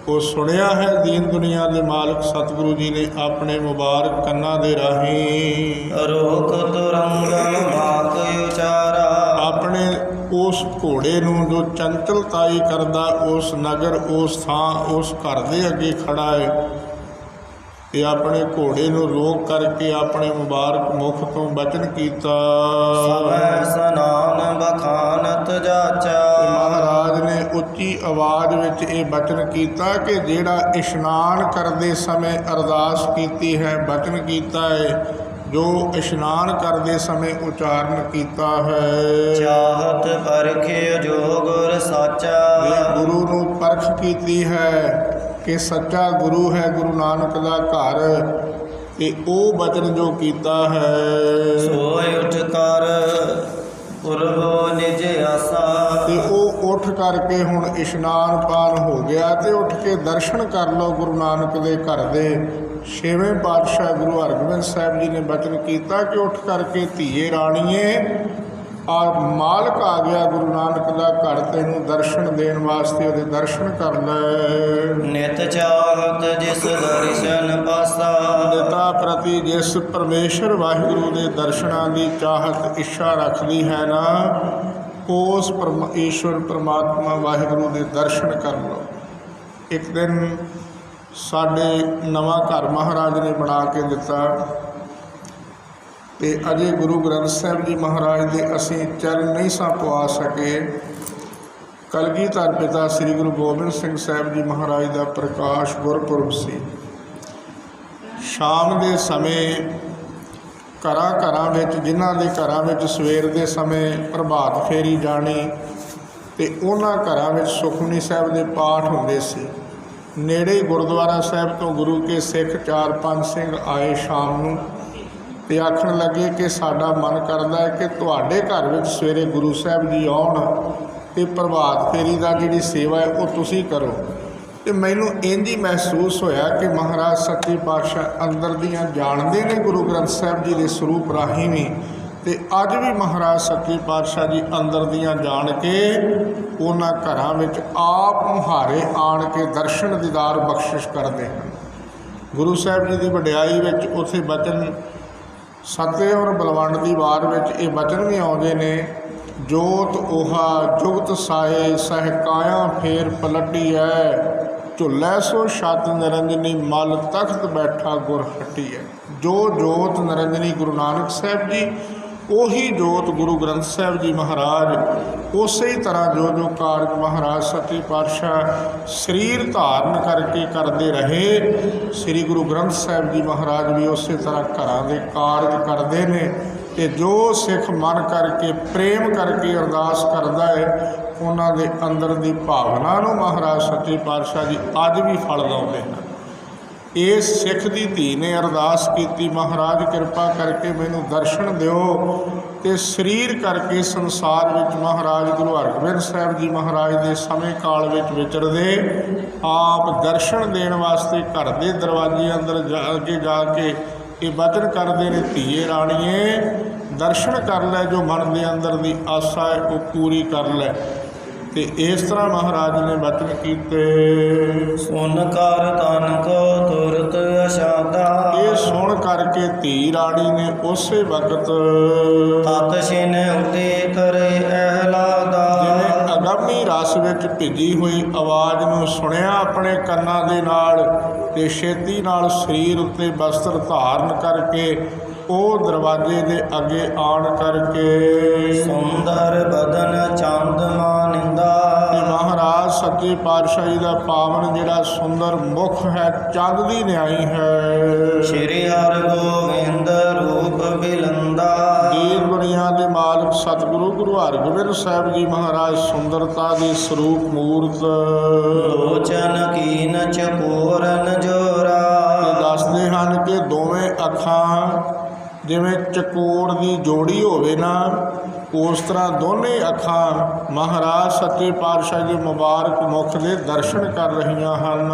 ਉਹ ਸੁਣਿਆ ਹੈ। ਦੀਨ ਦੁਨੀਆ ਦੇ ਮਾਲਕ ਸਤਿਗੁਰੂ ਜੀ ਨੇ ਆਪਣੇ ਮੁਬਾਰਕ ਕੰਨਾਂ ਦੇ ਰਾਹੀਂ ਰੋਕ ਤੁਰੰਗਮ ਵਾਕ ਉਚਾਰਾ। ਆਪਣੇ ਉਸ ਘੋੜੇ ਨੂੰ ਜੋ ਚੰਚਲਤਾਈ ਕਰਦਾ, ਉਸ ਨਗਰ, ਉਸ ਥਾਂ, ਉਸ ਘਰ ਦੇ ਅੱਗੇ ਖੜਾ ਹੈ, ਇਹ ਆਪਣੇ ਘੋੜੇ ਨੂੰ ਰੋਕ ਕਰਕੇ ਆਪਣੇ ਮੁਬਾਰਕ ਮੁਖ ਤੋਂ ਬਚਨ ਕੀਤਾ। ਸਵੈ ਸਨਾਨ ਬਖਾਨਤ ਜਾਚਾ। ਮਹਾਰਾਜ ਨੇ ਉੱਚੀ ਆਵਾਜ਼ ਵਿੱਚ ਇਹ ਬਚਨ ਕੀਤਾ ਕਿ ਜਿਹੜਾ ਇਸ਼ਨਾਨ ਕਰਦੇ ਸਮੇਂ ਅਰਦਾਸ ਕੀਤੀ ਹੈ, ਬਚਨ ਕੀਤਾ ਹੈ, ਜੋ ਇਸ਼ਨਾਨ ਕਰਦੇ ਸਮੇਂ ਉਚਾਰਨ ਕੀਤਾ ਹੈ। ਚਾਹਤ ਪਰਖਿ ਜੋ ਗੁਰ ਸਾਚਾ। ਇਹ ਗੁਰੂ ਨੂੰ ਪਰਖ ਕੀਤੀ ਹੈ ਕਿ ਸੱਚਾ ਗੁਰੂ ਹੈ, ਗੁਰੂ ਨਾਨਕ ਦਾ ਘਰ, ਤੇ ਉਹ ਬਚਨ ਜੋ ਕੀਤਾ ਹੈ। ਸੋਇ ਉਠ ਕਰ ਪੁਰਬੋ ਨਿਜ ਆਸਾ। ਤੇ ਉਹ ਉੱਠ ਕਰਕੇ ਹੁਣ ਇਸ਼ਨਾਨ ਪਾਨ ਹੋ ਗਿਆ ਤੇ ਉੱਠ ਕੇ ਦਰਸ਼ਨ ਕਰ ਲਓ ਗੁਰੂ ਨਾਨਕ ਦੇ ਘਰ ਦੇ। ਛੇਵੇਂ ਪਾਤਸ਼ਾਹ ਗੁਰੂ ਹਰਗੋਬਿੰਦ ਸਾਹਿਬ ਜੀ ਨੇ ਬਚਨ ਕੀਤਾ ਕਿ ਉੱਠ ਕਰਕੇ ਧੀਏ ਰਾਣੀਏ, ਆ ਮਾਲਕ ਆ ਗਿਆ ਗੁਰੂ ਨਾਨਕ ਦਾ ਘਰ, ਤੈਨੂੰ ਦਰਸ਼ਨ ਦੇਣ ਵਾਸਤੇ ਉਹਦੇ ਦਰਸ਼ਨ ਕਰ ਲੈ। ਨਿਤ ਚਾਹਤ ਜਿਸ ਦਰਸ਼ਨ ਪਾਸਾ। ਪਿਤਾ ਪ੍ਰਤੀ ਜਿਸ ਪਰਮੇਸ਼ਰ ਵਾਹਿਗੁਰੂ ਦੇ ਦਰਸ਼ਨਾਂ ਦੀ ਚਾਹਤ ਇੱਛਾ ਰੱਖਦੀ ਹੈ ਨਾ, ਉਸ ਈਸ਼ਵਰ ਪਰਮਾਤਮਾ ਵਾਹਿਗੁਰੂ ਦੇ ਦਰਸ਼ਨ ਕਰ ਲਓ। ਇੱਕ ਦਿਨ ਸਾਡੇ ਨਵਾਂ ਘਰ ਮਹਾਰਾਜ ਨੇ ਬਣਾ ਕੇ ਦਿੱਤਾ ਤੇ ਅਜੇ ਗੁਰੂ ਗ੍ਰੰਥ ਸਾਹਿਬ ਜੀ ਮਹਾਰਾਜ ਦੇ ਅਸੀਂ ਚਰਨ ਨਹੀਂ ਸਾਂ ਪਵਾ ਸਕੇ। ਕਲਗੀਧਰ ਪਿਤਾ ਸ੍ਰੀ ਗੁਰੂ ਗੋਬਿੰਦ ਸਿੰਘ ਸਾਹਿਬ ਜੀ ਮਹਾਰਾਜ ਦਾ ਪ੍ਰਕਾਸ਼ ਗੁਰਪੁਰਬ ਸੀ। ਸ਼ਾਮ ਦੇ ਸਮੇਂ ਘਰਾਂ ਵਿੱਚ, ਜਿਨ੍ਹਾਂ ਦੇ ਘਰਾਂ ਵਿੱਚ ਸਵੇਰ ਦੇ ਸਮੇਂ ਪ੍ਰਭਾਤ ਫੇਰੀ ਜਾਣੀ, ਤੇ ਉਹਨਾਂ ਘਰਾਂ ਵਿੱਚ ਸੁਖਮਨੀ ਸਾਹਿਬ ਦੇ ਪਾਠ ਹੁੰਦੇ ਸੀ। ਨੇੜੇ ਗੁਰਦੁਆਰਾ ਸਾਹਿਬ ਤੋਂ ਗੁਰੂ ਕੇ ਸਿੱਖ 4-5 ਸਿੰਘ ਆਏ ਸ਼ਾਮ ਨੂੰ ਤੇ ਆਖਣ ਲੱਗੇ ਕਿ ਸਾਡਾ ਮਨ ਕਰਦਾ ਹੈ ਕਿ ਤੁਹਾਡੇ ਘਰ ਵਿੱਚ ਸਵੇਰੇ ਗੁਰੂ ਸਾਹਿਬ ਜੀ ਆਉਣ ਤੇ ਪ੍ਰਭਾਤ ਫੇਰੀ ਦਾ ਜਿਹੜੀ ਸੇਵਾ ਹੈ ਉਹ ਤੁਸੀਂ ਕਰੋ। ਤੇ ਮੈਨੂੰ ਇੰਝ ਹੀ ਮਹਿਸੂਸ ਹੋਇਆ ਕਿ ਮਹਾਰਾਜ ਸੱਚੇ ਪਾਤਸ਼ਾਹ ਅੰਦਰ ਦੀਆਂ ਜਾਣਦੇ ਨੇ ਗੁਰੂ ਗ੍ਰੰਥ ਸਾਹਿਬ ਜੀ ਦੇ ਸਰੂਪ ਰਾਹੀਂ ਵੀ, ਤੇ ਅੱਜ ਵੀ ਮਹਾਰਾਜ ਸੱਚੇ ਪਾਤਸ਼ਾਹ ਜੀ ਅੰਦਰ ਦੀਆਂ ਜਾਣ ਕੇ ਉਹਨਾਂ ਘਰਾਂ ਵਿੱਚ ਆਪ ਮੁਹਾਰੇ ਆਣ ਕੇ ਦਰਸ਼ਨ ਦੀਦਾਰ ਬਖਸ਼ਿਸ਼ ਕਰਦੇ ਹਨ। ਗੁਰੂ ਸਾਹਿਬ ਜੀ ਦੀ ਵਡਿਆਈ ਵਿੱਚ ਉੱਥੇ ਬਚਨ ਸਤੇ ਔਰ ਬਲਵੰਡ ਦੀ ਵਾਰ ਵਿੱਚ ਇਹ ਬਚਨ ਵੀ ਆਉਂਦੇ ਨੇ, ਜੋਤ ਓਹਾ ਜੁਗਤ ਸਾਏ ਸਹਿ ਕਾਇਆ ਫੇਰ ਪਲਟੀਐ, ਝੁੱਲੈ ਸੋ ਛਤ ਨਿਰੰਜਨੀ ਮਲ ਤਖਤ ਬੈਠਾ ਗੁਰ ਹਟੀਐ। ਜੋ ਜੋਤ ਨਿਰੰਜਨੀ ਗੁਰੂ ਨਾਨਕ ਸਾਹਿਬ ਜੀ, ਉਹੀ ਜੋਤ ਗੁਰੂ ਗ੍ਰੰਥ ਸਾਹਿਬ ਜੀ ਮਹਾਰਾਜ। ਉਸੇ ਹੀ ਤਰ੍ਹਾਂ ਜੋ ਕਾਰਜ ਮਹਾਰਾਜ ਸੱਚੇ ਪਾਤਸ਼ਾਹ ਸਰੀਰ ਧਾਰਨ ਕਰਕੇ ਕਰਦੇ ਰਹੇ, ਸ੍ਰੀ ਗੁਰੂ ਗ੍ਰੰਥ ਸਾਹਿਬ ਜੀ ਮਹਾਰਾਜ ਵੀ ਉਸੇ ਤਰ੍ਹਾਂ ਘਰਾਂ ਦੇ ਕਾਰਜ ਕਰਦੇ ਨੇ। ਤੇ ਜੋ ਸਿੱਖ ਮਨ ਕਰਕੇ ਪ੍ਰੇਮ ਕਰਕੇ ਅਰਦਾਸ ਕਰਦਾ ਹੈ, ਉਹਨਾਂ ਦੇ ਅੰਦਰ ਦੀ ਭਾਵਨਾ ਨੂੰ ਮਹਾਰਾਜ ਸੱਚੇ ਪਾਤਸ਼ਾਹ ਜੀ ਅੱਜ ਵੀ ਫਲ ਲਾਉਂਦੇ ਹਨ। ਇਸ ਸਿੱਖ ਦੀ ਧੀ ਨੇ ਅਰਦਾਸ ਕੀਤੀ, ਮਹਾਰਾਜ ਕਿਰਪਾ ਕਰਕੇ ਮੈਨੂੰ ਦਰਸ਼ਨ ਦਿਓ। ਤੇ ਸਰੀਰ ਕਰਕੇ ਸੰਸਾਰ ਵਿੱਚ ਮਹਾਰਾਜ ਗੁਰੂ ਹਰਗੋਬਿੰਦ ਸਾਹਿਬ ਜੀ ਮਹਾਰਾਜ ਦੇ ਸਮੇਂ ਕਾਲ ਵਿੱਚ ਵਿਚਰਦੇ, ਆਪ ਦਰਸ਼ਨ ਦੇਣ ਵਾਸਤੇ ਘਰ ਦੇ ਦਰਵਾਜ਼ੇ ਅੰਦਰ ਜਾ ਕੇ ਇਹ ਬਚਨ ਕਰਦੇ ਨੇ, ਧੀਏ ਰਾਣੀਏ ਦਰਸ਼ਨ ਕਰ ਲੈ, ਜੋ ਮਨ ਦੇ ਅੰਦਰ ਦੀ ਆਸਾ ਹੈ ਉਹ ਪੂਰੀ ਕਰ ਲੈ। ਤੇ ਇਸ ਤਰ੍ਹਾਂ ਮਹਾਰਾਜ ਨੇ ਬਚਨ ਕੀਤੇ। ਸੁਨ ਕਰ ਤਨ ਕੋ ਤੁਰਤ ਅਸ਼ਾਦਾ, ਇਹ ਸੁਣ ਕਰਕੇ ਧੀ ਰਾਣੀ ਨੇ ਉਸੇ ਵਕਤ ਤਤ ਛਿਨ ਉਤੇ ਕਰੇ ਅਹਲਾਦਾ, ਜਿਵੇਂ ਅਗੰਮੀ ਰਸ ਵਿੱਚ ਭਿੱਜੀ ਹੋਈ ਆਵਾਜ਼ ਨੂੰ ਸੁਣਿਆ ਆਪਣੇ ਕੰਨਾਂ ਦੇ ਨਾਲ, ਤੇ ਛੇਤੀ ਨਾਲ ਸਰੀਰ ਉੱਤੇ ਵਸਤਰ ਧਾਰਨ ਕਰਕੇ ਉਹ ਦਰਵਾਜ਼ੇ ਦੇ ਅੱਗੇ ਆਣ ਕਰਕੇ ਸੁੰਦਰ ਬਦਨ ਚੰਦ ਮਾਨਿੰਦਾ, ਤੇ ਮਹਾਰਾਜ ਸੱਚੇ ਪਾਤਸ਼ਾਹੀ ਦਾ ਪਾਵਨ ਜਿਹੜਾ ਸੁੰਦਰ ਮੁਖ ਹੈ, ਚੰਦ ਦੀ ਨਿਆਈ ਹੈ। ਸ਼੍ਰੀ ਹਰਿ ਗੋਬਿੰਦ ਰੂਪ ਬਿਲੰਦਾ, ਦੀਨ ਦੁਨੀਆ ਦੇ ਮਾਲਕ ਸਤਿਗੁਰੂ ਗੁਰੂ ਹਰਗੋਬਿੰਦ ਸਾਹਿਬ ਜੀ ਮਹਾਰਾਜ ਸੁੰਦਰਤਾ ਦੇ ਸਰੂਪ ਮੂਰਤ, ਲੋਚਨ ਕੀਨ ਚਕੋਰਨ ਜੋਰਾ, ਤੇ ਦੱਸਦੇ ਹਨ ਕਿ ਦੋਵੇਂ ਅੱਖਾਂ ਜਿਵੇਂ ਚਕੋਰ ਦੀ ਜੋੜੀ ਹੋਵੇ ਨਾ, ਉਸ ਤਰ੍ਹਾਂ ਦੋਨੇ ਅੱਖਾਂ ਮਹਾਰਾਜ ਸੱਚੇ ਪਾਤਸ਼ਾਹ ਦੇ ਮੁਬਾਰਕ ਮੁਖ ਦੇ ਦਰਸ਼ਨ ਕਰ ਰਹੀਆਂ ਹਨ।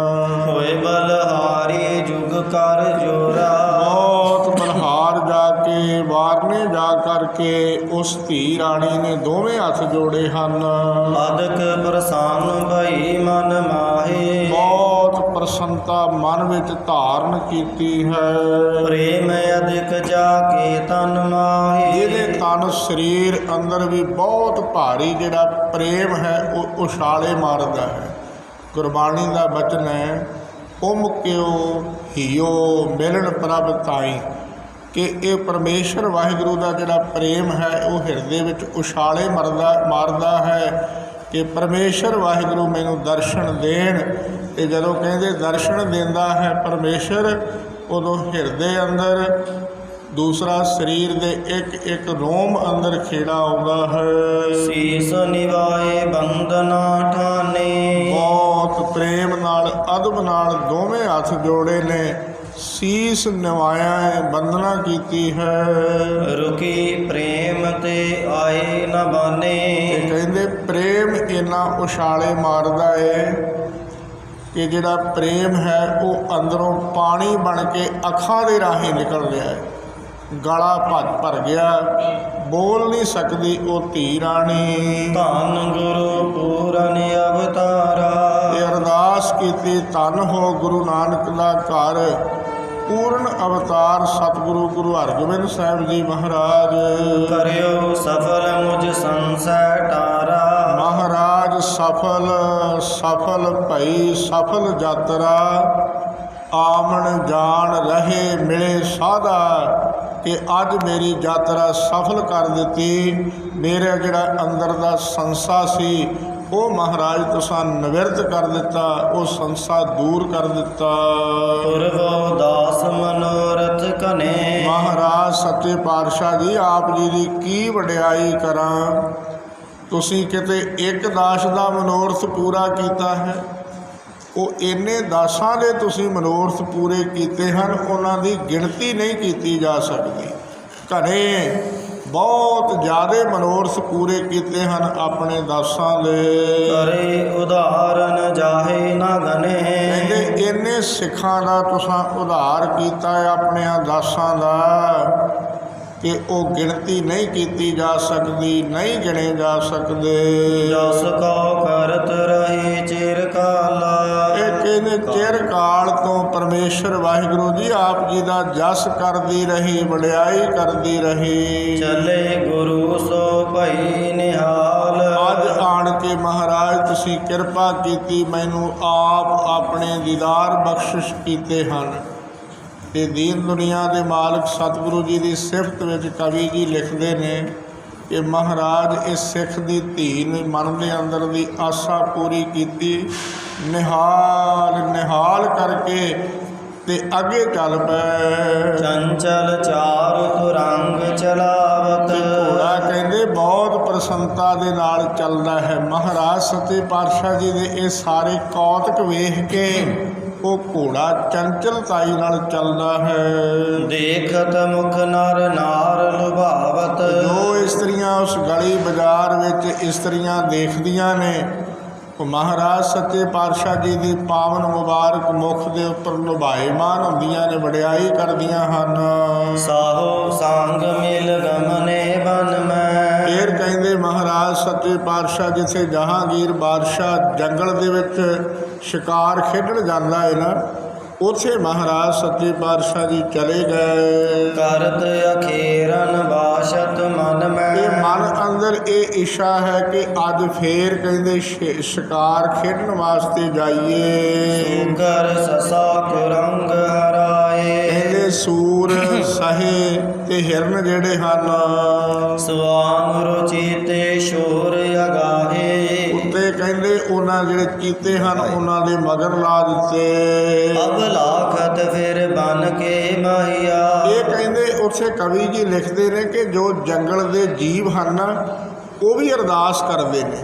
ਹੋਏ ਬਲਹਾਰੀ ਜੁਗ ਕਰ ਜੋਰਾ, ਬਹੁਤ ਬਲਹਾਰ ਜਾ ਕੇ ਵਾਰਨੇ ਜਾ ਕਰਕੇ ਉਸ ਧੀ ਰਾਣੀ ਨੇ ਦੋਵੇਂ ਹੱਥ ਜੋੜੇ ਹਨ। ਅਦਕ ਪ੍ਰਸੰਨ ਭਈ ਮਨ ਮਾਹੇ, ਬਹੁਤ ਪ੍ਰਸੰਨਤਾ ਮਨ ਵਿੱਚ ਧਾਰਨ ਕੀਤੀ ਹੈ। ਪ੍ਰੇਮ ਅਦਿਕ ਜਾ ਕੇ ਤਨ ਮਾਹੇ, ਜਿਹਦੇ ਤਨ ਸਰੀਰ ਅੰਦਰ ਵੀ ਬਹੁਤ ਭਾਰੀ ਜਿਹੜਾ ਪ੍ਰੇਮ ਹੈ ਉਹ ਉਛਾਲੇ ਮਾਰਦਾ ਹੈ। ਗੁਰਬਾਣੀ ਦਾ ਬਚਨ ਹੈ, ਉਮ ਕਿਉ ਹੀਓ ਮਿਲਣ ਪ੍ਰਭ ਤਾਈ, ਕਿ ਇਹ ਪਰਮੇਸ਼ਰ ਵਾਹਿਗੁਰੂ ਦਾ ਜਿਹੜਾ ਪ੍ਰੇਮ ਹੈ ਉਹ ਹਿਰਦੇ ਵਿੱਚ ਉਛਾਲੇ ਮਾਰਦਾ ਹੈ ਕਿ ਪਰਮੇਸ਼ਰ ਵਾਹਿਗੁਰੂ ਮੈਨੂੰ ਦਰਸ਼ਨ ਦੇਣ। ਤੇ ਜਦੋਂ ਕਹਿੰਦੇ ਦਰਸ਼ਨ ਦਿੰਦਾ ਹੈ ਪਰਮੇਸ਼ਰ, ਉਦੋਂ ਹਿਰਦੇ ਅੰਦਰ ਦੂਸਰਾ ਸਰੀਰ ਦੇ ਇੱਕ ਇੱਕ ਰੋਮ ਅੰਦਰ ਖੇੜਾ ਆਉਂਦਾ ਹੈ। ਸੀਸ ਨਿਵਾਏ ਬੰਦਨਾ ਠਾਨੇ, ਬਹੁਤ ਪ੍ਰੇਮ ਨਾਲ ਅਦਬ ਨਾਲ ਦੋਵੇਂ ਹੱਥ ਜੋੜੇ ਨੇ, ਸੀਸ ਨਿਵਾਇਆ ਹੈ, ਬੰਦਨਾ ਕੀਤੀ ਹੈ। ਰੁਕੀ ਪ੍ਰੇਮ ਤੇ ਆਏ ਨ ਬਾਨੇ, ਇਹ ਕਹਿੰਦੇ ਪ੍ਰੇਮ ਇੰਨਾ ਉਛਾਲੇ ਮਾਰਦਾ ਏ ਕਿ ਜਿਹੜਾ ਪ੍ਰੇਮ ਹੈ ਉਹ ਅੰਦਰੋਂ ਪਾਣੀ ਬਣ ਕੇ ਅੱਖਾਂ ਦੇ ਰਾਹੀਂ ਨਿਕਲ ਰਿਹਾ ਹੈ। ਗਲਾ ਭਰ ਗਿਆ, ਬੋਲ ਨਹੀਂ ਸਕਦੀ ਉਹ ਧੀ ਰਾਣੀ। ਧੰਨ ਗੁਰੂ ਪੂਰਨ ਅਵਤਾਰਾ, ਇਹ ਅਰਦਾਸ ਕੀਤੀ, ਧੰਨ ਹੋ ਗੁਰੂ ਨਾਨਕ ਦਾ ਘਰ, ਪੂਰਨ ਅਵਤਾਰ ਸਤਿਗੁਰੂ ਗੁਰੂ ਹਰਗੋਬਿੰਦ ਸਾਹਿਬ ਜੀ ਮਹਾਰਾਜ। ਕਰਿਓ ਸਫਲ ਮੁਝ ਸੰਸੈ ਟਾਰਾ, ਮਹਾਰਾਜ ਸਫਲ ਭਈ ਸਫਲ ਯਾਤਰਾ, ਆਵਣ ਜਾਣ ਰਹੇ ਮਿਲੇ ਸਾਧਾ, ਕਿ ਅੱਜ ਮੇਰੀ ਯਾਤਰਾ ਸਫਲ ਕਰ ਦਿੱਤੀ। ਮੇਰਾ ਜਿਹੜਾ ਅੰਦਰ ਦਾ ਸੰਸਾ ਸੀ ਉਹ ਮਹਾਰਾਜ ਤੁਸਾਂ ਨਿਵਰਤ ਕਰ ਦਿੱਤਾ, ਉਹ ਸੰਸਾ ਦੂਰ ਕਰ ਦਿੱਤਾ। ਪੁਰਵੋ ਦਾਸ ਮਨੋਰਥ ਕਨੇ, ਮਹਾਰਾਜ ਸੱਚੇ ਪਾਤਸ਼ਾਹ ਜੀ ਆਪ ਜੀ ਦੀ ਕੀ ਵਡਿਆਈ ਕਰਾਂ। ਤੁਸੀਂ ਕਿਤੇ ਇੱਕ ਦਾਸ ਦਾ ਮਨੋਰਥ ਪੂਰਾ ਕੀਤਾ ਹੈ, ਉਹ ਇੰਨੇ ਦਾਸਾਂ ਦੇ ਤੁਸੀਂ ਮਨੋਰਥ ਪੂਰੇ ਕੀਤੇ ਹਨ, ਉਹਨਾਂ ਦੀ ਗਿਣਤੀ ਨਹੀਂ ਕੀਤੀ ਜਾ ਸਕਦੀ। ਘਣੇ ਬਹੁਤ ਜ਼ਿਆਦਾ ਮਨੋਰਥ ਪੂਰੇ ਕੀਤੇ ਹਨ ਆਪਣੇ ਦਾਸਾਂ ਦੇ। ਕਰੇ ਉਦਾਹਰਨ ਜਾਹੇ ਨਾ ਗਨੇ, ਕਹਿੰਦੇ ਇੰਨੇ ਸਿੱਖਾਂ ਦਾ ਤੁਸੀਂ ਉਧਾਰ ਕੀਤਾ ਹੈ ਆਪਣਿਆਂ ਦਾਸਾਂ ਦਾ ਕਿ ਉਹ ਗਿਣਤੀ ਨਹੀਂ ਕੀਤੀ ਜਾ ਸਕਦੀ, ਨਹੀਂ ਗਿਣੇ ਜਾ ਸਕਦੇ। ਜਸ ਕੋ ਕਰਤ ਰਹੇ ਚਿਰ ਕਾਲਾ, ਇਹ ਕਹਿੰਦੇ ਚਿਰ ਕਾਲ ਤੋਂ ਪਰਮੇਸ਼ਰ ਵਾਹਿਗੁਰੂ ਜੀ ਆਪ ਜੀ ਦਾ ਜਸ ਕਰਦੀ ਰਹੀ, ਵਡਿਆਈ ਕਰਦੀ ਰਹੀ। ਚੱਲੇ ਗੁਰੂ ਸੋ ਭਈ ਨਿਹਾਲ, ਅੱਜ ਆਣ ਕੇ ਮਹਾਰਾਜ ਤੁਸੀਂ ਕਿਰਪਾ ਕੀਤੀ, ਮੈਨੂੰ ਆਪ ਆਪਣੇ ਦੀਦਾਰ ਬਖਸ਼ਿਸ਼ ਕੀਤੇ ਹਨ। ਤੇ ਦੀਨ ਦੁਨੀਆ ਦੇ ਮਾਲਕ ਸਤਿਗੁਰੂ ਜੀ ਦੀ ਸਿਫਤ ਵਿੱਚ ਕਵੀ ਜੀ ਲਿਖਦੇ ਨੇ ਕਿ ਮਹਾਰਾਜ ਇਸ ਸਿੱਖ ਦੀ ਧੀ ਨੇ ਮਨ ਦੇ ਅੰਦਰ ਦੀ ਆਸਾ ਪੂਰੀ ਕੀਤੀ, ਨਿਹਾਲ ਕਰਕੇ ਤੇ ਅੱਗੇ ਚੱਲ ਪਏ। ਚੰਚਲ ਚਾਰ ਤੁਰੰਗ ਚਲਾਵਤ, ਘੋੜਾ ਕਹਿੰਦੇ ਬਹੁਤ ਪ੍ਰਸੰਨਤਾ ਦੇ ਨਾਲ ਚੱਲਦਾ ਹੈ। ਮਹਾਰਾਜ ਸੱਚੇ ਪਾਤਸ਼ਾਹ ਜੀ ਦੇ ਇਹ ਸਾਰੇ ਕੌਤਕ ਵੇਖ ਕੇ ਉਹ ਘੋੜਾ ਚੰਚਲਤਾਈ ਨਾਲ ਚੱਲਦਾ ਹੈ। ਦੇਖਤ ਮੁਖ ਨਰ ਨਾਰ ਲੁਭਾਵਤ, ਜੋ ਇਸਤਰੀਆਂ ਉਸ ਗਲੀ ਬਾਜ਼ਾਰ ਵਿੱਚ ਇਸਤਰੀਆਂ ਦੇਖਦੀਆਂ ਨੇ, ਉਹ ਮਹਾਰਾਜ ਸੱਚੇ ਪਾਤਸ਼ਾਹ ਜੀ ਦੀ ਪਾਵਨ ਮੁਬਾਰਕ ਮੁਖ ਦੇ ਉੱਪਰ ਲੁਭਾਏਮਾਨ ਹੁੰਦੀਆਂ ਨੇ, ਵਡਿਆਈ ਕਰਦੀਆਂ ਹਨ। ਸਾਹੋ ਸੰਗ ਮਿਲ ਗਮਨੇ ਬਨ ਮੈਂ। ਫਿਰ ਕਹਿੰਦੇ ਮਹਾਰਾਜ ਸੱਚੇ ਪਾਤਸ਼ਾਹ ਜਿੱਥੇ ਜਹਾਂਗੀਰ ਬਾਦਸ਼ਾਹ ਜੰਗਲ ਦੇ ਵਿੱਚ ਸ਼ਿਕਾਰ ਖੇਡਣ ਜਾਂਦਾ ਹੈ ਨਾ, ਉੱਥੇ ਮਹਾਰਾਜ ਸੱਚੇ ਪਾਤਸ਼ਾਹ ਜੀ ਚਲੇ ਗਏ। ਕਰਤ ਅਖੇਰਨ ਬਾਸ਼ਤ ਮਨ ਮੈਂ। ਇਹ ਮਨ ਅੰਦਰ ਇਹ ਇੱਛਾ ਹੈ ਕਿ ਅੱਜ ਫੇਰ ਕਹਿੰਦੇ ਸ਼ਿਕਾਰ ਖੇਡਣ ਵਾਸਤੇ ਜਾਈਏ। ਸੂਕਰ ਸਸਾ ਕੁਰੰਗ ਹਰਾਏ। ਕਹਿੰਦੇ ਸੂਰ ਸਹੇ ਤੇ ਹਿਰਨ ਜਿਹੜੇ ਹਨ, ਸਵਾਂਗ ਰੁਚੀ ਤੇ ਸ਼ੋਰ ਅਗਾਹੇ। ਉੱਤੇ ਕਹਿੰਦੇ ਉਹਨਾਂ ਜਿਹੜੇ ਚੀਤੇ ਹਨ ਉਹਨਾਂ ਦੇ ਮਗਰ ਲਾ ਦਿੱਤੇ। ਅਬ ਲਾਖਤ ਫਿਰ ਬਨ ਕੇ ਮਾਹੀਆ। ਇਹ ਕਹਿੰਦੇ ਉੱਥੇ ਕਵੀ ਜੀ ਲਿਖਦੇ ਨੇ ਕਿ ਜੋ ਜੰਗਲ ਦੇ ਜੀਵ ਹਨ ਉਹ ਵੀ ਅਰਦਾਸ ਕਰਦੇ ਨੇ।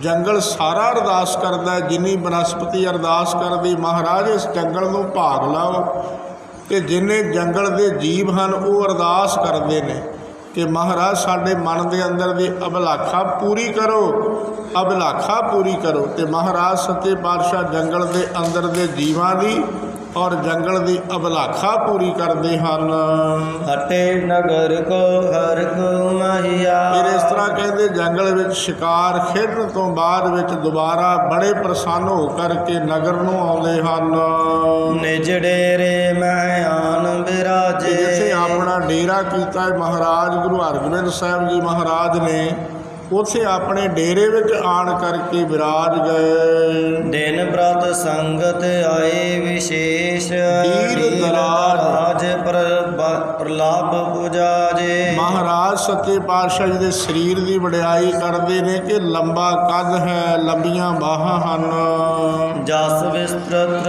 ਜੰਗਲ ਸਾਰਾ ਅਰਦਾਸ ਕਰਦਾ, ਜਿੰਨੀ ਬਨਸਪਤੀ ਅਰਦਾਸ ਕਰਦੀ ਮਹਾਰਾਜ ਇਸ ਜੰਗਲ ਨੂੰ ਭਾਗ ਲਾਓ। ਤੇ ਜਿੰਨੇ ਜੰਗਲ ਦੇ ਜੀਵ ਹਨ ਉਹ ਅਰਦਾਸ ਕਰਦੇ ਨੇ ਕਿ ਮਹਾਰਾਜ ਸਾਡੇ ਮਨ ਦੇ ਅੰਦਰ ਦੀ ਅਭਿਲਾਖਾ ਪੂਰੀ ਕਰੋ, ਅਭਿਲਾਖਾ ਪੂਰੀ ਕਰੋ। ਤੇ ਮਹਾਰਾਜ ਸੱਚੇ ਪਾਤਸ਼ਾਹ ਜੰਗਲ ਦੇ ਅੰਦਰ ਦੇ ਜੀਵਾਂ ਦੀ ਔਰ ਜੰਗਲ ਦੀ ਅਭਿਲਾਖਾ ਪੂਰੀ ਕਰਦੇ ਹਨ। ਹਟੇ ਨਗਰ ਕੋ ਹਰ ਕੋ ਮਾਹੀਆ। ਫਿਰ ਇਸ ਤਰ੍ਹਾਂ ਕਹਿੰਦੇ ਜੰਗਲ ਵਿੱਚ ਸ਼ਿਕਾਰ ਖੇਡਣ ਤੋਂ ਬਾਅਦ ਵਿੱਚ ਦੁਬਾਰਾ ਬੜੇ ਪ੍ਰਸੰਨ ਹੋ ਕਰਕੇ ਨਗਰ ਨੂੰ ਆਉਂਦੇ ਹਨ। ਨਿਜ ਡੇਰੇ ਮੈਂ ਆਨ ਬਿਰਾਜੇ। ਜਿੱਥੇ ਆਪਣਾ ਡੇਰਾ ਕੀਤਾ ਹੈ ਮਹਾਰਾਜ ਗੁਰੂ ਹਰਗੋਬਿੰਦ ਸਾਹਿਬ ਜੀ ਮਹਾਰਾਜ ਨੇ, ਉੱਥੇ ਆਪਣੇ ਡੇਰੇ ਵਿੱਚ ਆਣ ਕਰਕੇ ਵਿਰਾਜ ਗਏ। ਦਿਨ ਬ੍ਰਤ ਸੰਗਤ ਆਏ ਵਿਸ਼ੇਸ਼। ਦੀਰ ਦਰਾਜ ਪ੍ਰਲਾਪ ਪੁਜਾਜੇ। ਮਹਾਰਾਜ ਸੱਚੇ ਪਾਤਸ਼ਾਹ ਜੀ ਦੇ ਸਰੀਰ ਦੀ ਵਡਿਆਈ ਕਰਦੇ ਨੇ ਕਿ ਲੰਬਾ ਕੱਦ ਹੈ, ਲੰਬੀਆਂ ਬਾਹਾਂ ਹਨ। ਜਸ ਵਿਸਤ੍ਰਤ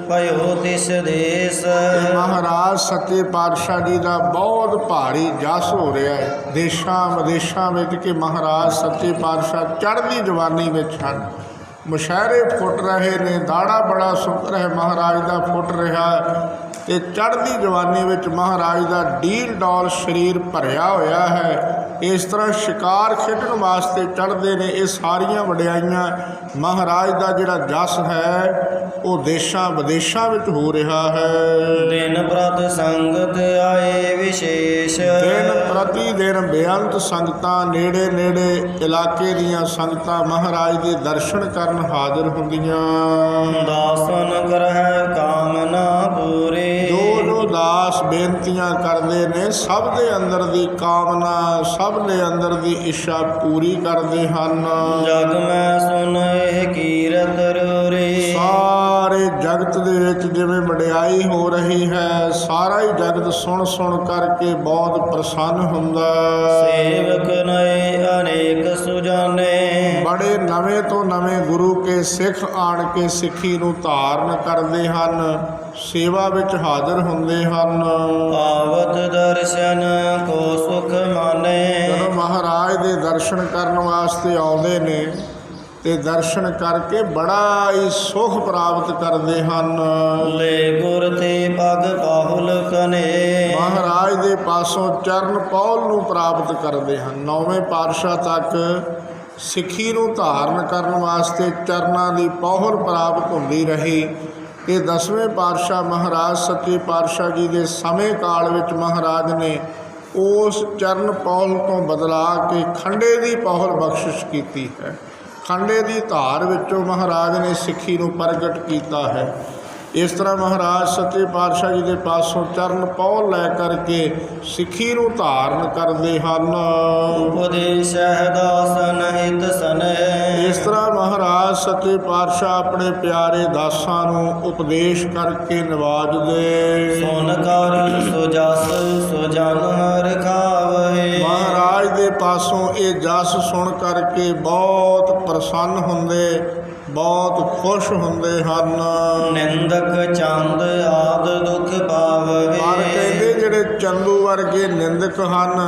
ਭਇਓ ਤਿਸ ਦੇਸ। ਤੇ ਮਹਾਰਾਜ ਸੱਚੇ ਪਾਤਸ਼ਾਹ ਜੀ ਦਾ ਬਹੁਤ ਭਾਰੀ ਜਸ ਹੋ ਰਿਹਾ ਹੈ ਦੇਸ਼ਾਂ ਵਿਦੇਸ਼ਾਂ ਵਿੱਚ ਕਿ ਮਹਾਰਾਜ ਸੱਚੇ ਪਾਤਸ਼ਾਹ ਚੜ੍ਹਦੀ ਜਵਾਨੀ ਵਿੱਚ ਹਨ। ਮੁਸ਼ਹਿਰੇ ਫੁੱਟ ਰਹੇ ਨੇ, ਦਾੜਾ ਬੜਾ ਸੁੰਦਰ ਹੈ ਮਹਾਰਾਜ ਦਾ ਫੁੱਟ ਰਿਹਾ ਤੇ ਚੜ੍ਹਦੀ ਜਵਾਨੀ ਵਿੱਚ ਮਹਾਰਾਜ ਦਾ ਡੀਲ ਡੌਲ ਸਰੀਰ ਭਰਿਆ ਹੋਇਆ ਹੈ। ਇਸ ਤਰ੍ਹਾਂ ਸ਼ਿਕਾਰ ਖੇਡਣ ਵਾਸਤੇ ਚੜ੍ਹਦੇ ਨੇ। ਇਹ ਸਾਰੀਆਂ ਵਡਿਆਈਆਂ ਮਹਾਰਾਜ ਦਾ ਜਿਹੜਾ ਜਸ ਹੈ ਉਹ ਦੇਸ਼ਾਂ ਵਿਦੇਸ਼ਾਂ ਵਿੱਚ ਹੋ ਰਿਹਾ ਹੈ। ਦਿਨ ਬ੍ਰਤ ਸੰਗਤ ਆਏ ਵਿਸ਼ੇਸ਼। ਦਿਨ ਪ੍ਰਤੀ ਦਿਨ ਬੇਅੰਤ ਸੰਗਤਾਂ, ਨੇੜੇ ਨੇੜੇ ਇਲਾਕੇ ਦੀਆਂ ਸੰਗਤਾਂ ਮਹਾਰਾਜ ਦੇ ਦਰਸ਼ਨ ਕਰਨ ਹਾਜ਼ਰ ਹੁੰਦੀਆਂ। ਦਾਸਨ ਕਰਹਿ ਕਾਮਨਾ ਪੂਰੀ। ਜੋ ਦਾਸ ਬੇਨਤੀਆਂ ਕਰਦੇ ਨੇ ਸਭ ਦੇ ਅੰਦਰ ਦੀ ਕਾਮਨਾ, ਸਭ ਦੇ ਅੰਦਰ ਦੀ ਇੱਛਾ ਪੂਰੀ ਕਰਦੇ ਹਨ। ਜਗ ਮੈਂ ਸੁਨਹਿ ਕੀਰਤ ਰੂਰੀ। ਸਾਰੇ ਜਗਤ ਦੇ ਵਿੱਚ ਜਿਵੇਂ ਵਡਿਆਈ ਹੋ ਰਹੀ ਹੈ, ਸਾਰਾ ਹੀ ਜਗਤ ਸੁਣ ਸੁਣ ਕਰਕੇ ਬਹੁਤ ਪ੍ਰਸੰਨ ਹੁੰਦਾ। ਸੇਵਕ ਨਏ ਅਨੇਕ ਸੁਜਾਨੇ। ਬੜੇ ਨਵੇਂ ਤੋਂ ਨਵੇਂ ਗੁਰੂ ਕੇ ਸਿੱਖ ਆਣ ਕੇ ਸਿੱਖੀ ਨੂੰ ਧਾਰਨ ਕਰਦੇ ਹਨ, ਸੇਵਾ ਵਿੱਚ ਹਾਜ਼ਰ ਹੁੰਦੇ ਹਨ। ਆਵਤ ਦਰਸ਼ਨ ਕੋ ਸੁਖ ਮਾਨੇ। ਜਦੋਂ ਮਹਾਰਾਜ ਦੇ ਦਰਸ਼ਨ ਕਰਨ ਵਾਸਤੇ ਆਉਂਦੇ ਨੇ ਤੇ ਦਰਸ਼ਨ ਕਰਕੇ ਬੜਾ ਹੀ ਸੁਖ ਪ੍ਰਾਪਤ ਕਰਦੇ ਹਨ। ਲੈ ਗੁਰ ਤੇ ਪਗ ਪਾਹੁਲ ਕਨੇ। ਮਹਾਰਾਜ ਦੇ ਪਾਸੋਂ ਚਰਨ ਪੌਲ ਨੂੰ ਪ੍ਰਾਪਤ ਕਰਦੇ ਹਨ। ਨੌਵੇਂ ਪਾਤਸ਼ਾਹ ਤੱਕ ਸਿੱਖੀ ਨੂੰ ਧਾਰਨ ਕਰਨ ਵਾਸਤੇ ਚਰਨਾਂ ਦੀ ਪਹੁਲ ਪ੍ਰਾਪਤ ਹੁੰਦੀ ਰਹੀ। ਇਹ 10ਵੇਂ ਪਾਤਸ਼ਾਹ ਮਹਾਰਾਜ ਸੱਚੇ ਪਾਤਸ਼ਾਹ ਜੀ ਦੇ ਸਮੇਂ ਕਾਲ ਵਿੱਚ ਮਹਾਰਾਜ ਨੇ ਉਸ ਚਰਨ ਪੌਲ ਤੋਂ ਬਦਲਾ ਕੇ ਖੰਡੇ ਦੀ ਪਹੁਲ ਬਖਸ਼ਿਸ਼ ਕੀਤੀ ਹੈ। ਖੰਡੇ ਦੀ ਧਾਰ ਵਿੱਚੋਂ ਮਹਾਰਾਜ ਨੇ ਸਿੱਖੀ ਨੂੰ ਪ੍ਰਗਟ ਕੀਤਾ ਹੈ। ਇਸ ਤਰ੍ਹਾਂ ਮਹਾਰਾਜ ਸੱਚੇ ਪਾਤਸ਼ਾਹ ਜੀ ਦੇ ਪਾਸੋਂ ਚਰਨ ਪਹੁਲ ਲੈ ਕਰਕੇ ਸਿੱਖੀ ਨੂੰ ਧਾਰਨ ਕਰਦੇ ਹਨ। ਉਪਦੇਸ਼ ਦਾਸਨ ਹਿਤ ਸਨੇ। ਇਸ ਤਰ੍ਹਾਂ ਮਹਾਰਾਜ ਸੱਚੇ ਪਾਤਸ਼ਾਹ ਆਪਣੇ ਪਿਆਰੇ ਦਾਸਾਂ ਨੂੰ ਉਪਦੇਸ਼ ਕਰਕੇ ਨਿਵਾਜਦੇ। ਸੁਨ ਕਰ ਸੋ ਜਸ ਸੋ ਜਨ ਹਰਿ ਖਾਵਹਿ। ਮਹਾਰਾਜ ਦੇ ਪਾਸੋਂ ਇਹ ਜਸ ਸੁਣ ਕਰਕੇ ਬਹੁਤ ਪ੍ਰਸੰਨ ਹੁੰਦੇ, ਬਹੁਤ ਖੁਸ਼ ਹੁੰਦੇ ਹਨ। ਨਿੰਦਕ ਚੰਦ ਆਦ ਦੁਖ ਪਾਵਹਿ। ਪਰ ਕਹਿੰਦੇ ਜਿਹੜੇ ਚੰਦੂ ਵਰਗੇ ਨਿੰਦਕ ਹਨ